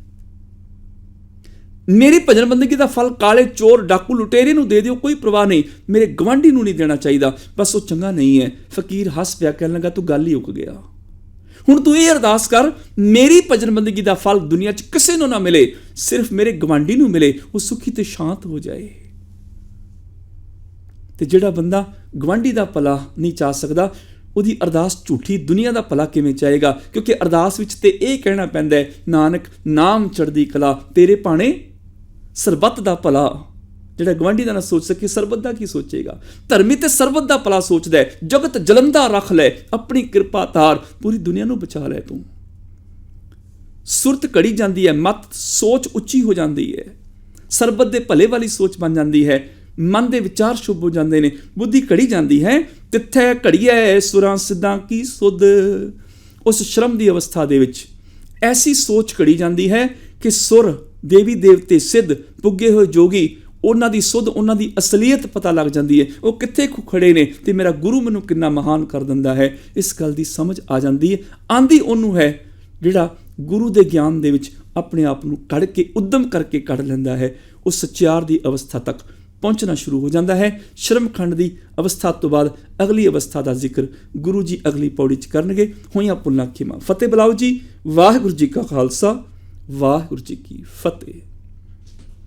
ਮੇਰੀ ਭਜਨ ਬੰਦਗੀ ਦਾ ਫਲ ਕਾਲੇ ਚੋਰ ਡਾਕੂ ਲੁਟੇਰੇ ਨੂੰ ਦੇ ਦਿਓ, ਕੋਈ ਪਰਵਾਹ ਨਹੀਂ, ਮੇਰੇ ਗਵਾਂਢੀ ਨੂੰ ਨਹੀਂ ਦੇਣਾ ਚਾਹੀਦਾ, ਬਸ ਉਹ ਚੰਗਾ ਨਹੀਂ ਹੈ। ਫਕੀਰ ਹੱਸ ਪਿਆ, ਕਹਿਣ ਲੱਗਾ, ਤੂੰ ਗੱਲ ਹੀ ਉੱਕ ਗਿਆ। ਹੁਣ ਤੂੰ ਇਹ ਅਰਦਾਸ ਕਰ, ਮੇਰੀ ਭਜਨ ਬੰਦਗੀ ਦਾ ਫਲ ਦੁਨੀਆ 'ਚ ਕਿਸੇ ਨੂੰ ਨਾ ਮਿਲੇ, ਸਿਰਫ ਮੇਰੇ ਗਵਾਂਢੀ ਨੂੰ ਮਿਲੇ, ਉਹ ਸੁਖੀ ਤੇ ਸ਼ਾਂਤ ਹੋ ਜਾਏ। ਤੇ ਜਿਹੜਾ ਬੰਦਾ ਗਵਾਂਢੀ ਦਾ ਭਲਾ ਨਹੀਂ ਚਾਹ ਸਕਦਾ, ਉਹਦੀ ਅਰਦਾਸ ਝੂਠੀ, ਦੁਨੀਆ ਦਾ ਭਲਾ ਕਿਵੇਂ ਚਾਹੇਗਾ? ਕਿਉਂਕਿ ਅਰਦਾਸ ਵਿੱਚ ਤੇ ਇਹ ਕਹਿਣਾ ਪੈਂਦਾ ਹੈ, ਨਾਨਕ ਨਾਮ ਚੜ੍ਹਦੀ ਕਲਾ, ਤੇਰੇ ਭਾਣੇ ਸਰਬੱਤ ਦਾ ਭਲਾ। ਜਿਹੜਾ ਗਵਾਂਢੀ ਦਾ ਨਾ ਸੋਚ ਸਕੇ, ਸਰਬੱਤ ਦਾ ਕੀ ਸੋਚੇਗਾ? ਧਰਮੀ ਤੇ ਸਰਬੱਤ ਦਾ ਭਲਾ ਸੋਚਦਾ ਹੈ। ਜਗਤ ਜਲੰਦਾ ਰੱਖ ਲੈ, ਆਪਣੀ ਕਿਰਪਾ ਧਾਰ, ਪੂਰੀ ਦੁਨੀਆ ਨੂੰ ਬਚਾ ਲੈ ਤੂੰ। ਸੁਰਤ ਘੜੀ ਜਾਂਦੀ ਹੈ, ਮਤ ਸੋਚ ਉੱਚੀ ਹੋ ਜਾਂਦੀ ਹੈ, ਸਰਬੱਤ ਦੇ ਭਲੇ ਵਾਲੀ ਸੋਚ ਬਣ ਜਾਂਦੀ ਹੈ, ਮਨ ਦੇ ਵਿਚਾਰ ਸ਼ੁਭ ਹੋ ਜਾਂਦੇ ਨੇ, ਬੁੱਧੀ ਘੜੀ ਜਾਂਦੀ ਹੈ। ਤਿੱਥੇ ਘੜੀਐ ਸੁਰਾਂ ਸਿੱਧਾਂ ਕੀ ਸੁਧ। ਉਸ ਸ਼ਰਮ ਦੀ ਅਵਸਥਾ ਦੇ ਵਿੱਚ ਐਸੀ ਸੋਚ ਘੜੀ ਜਾਂਦੀ ਹੈ ਕਿ ਸੁਰ, ਦੇਵੀ ਦੇਵਤੇ, ਸਿੱਧ, ਪੁੱਗੇ ਹੋਏ ਜੋਗੀ ਉਹਨਾਂ ਦੀ ਸੁੱਧ, ਉਹਨਾਂ ਦੀ ਅਸਲੀਅਤ ਪਤਾ ਲੱਗ ਜਾਂਦੀ ਹੈ, ਉਹ ਕਿੱਥੇ ਖੜੇ ਨੇ ਤੇ ਮੇਰਾ ਗੁਰੂ ਮੈਨੂੰ ਕਿੰਨਾ ਮਹਾਨ ਕਰ ਦਿੰਦਾ ਹੈ। ਇਸ ਗੱਲ ਦੀ ਸਮਝ ਆ ਜਾਂਦੀ ਹੈ। ਆਂਦੀ ਉਹਨੂੰ ਹੈ ਜਿਹੜਾ ਗੁਰੂ ਦੇ ਗਿਆਨ ਦੇ ਵਿੱਚ ਆਪਣੇ ਆਪ ਨੂੰ ਕੱਢ ਕੇ, ਉੱਦਮ ਕਰਕੇ ਕੱਢ ਲੈਂਦਾ ਹੈ। ਉਹ ਸੱਚਿਆਰ ਦੀ ਅਵਸਥਾ ਤੱਕ ਪਹੁੰਚਣਾ ਸ਼ੁਰੂ ਹੋ ਜਾਂਦਾ ਹੈ। ਸ਼ਰਮਖੰਡ ਦੀ ਅਵਸਥਾ ਤੋਂ ਬਾਅਦ ਅਗਲੀ ਅਵਸਥਾ ਦਾ ਜ਼ਿਕਰ ਗੁਰੂ ਜੀ ਅਗਲੀ ਪੌੜੀ 'ਚ ਕਰਨਗੇ। ਹੋਈਆਂ ਭੁੱਲਾਂ ਖਿਮਾ। ਫਤਿਹ ਬੁਲਾਓ ਜੀ। ਵਾਹਿਗੁਰੂ ਜੀ ਕਾ ਖਾਲਸਾ, ਵਾਹਿਗੁਰੂ ਜੀ ਕੀ ਫਤਿਹ।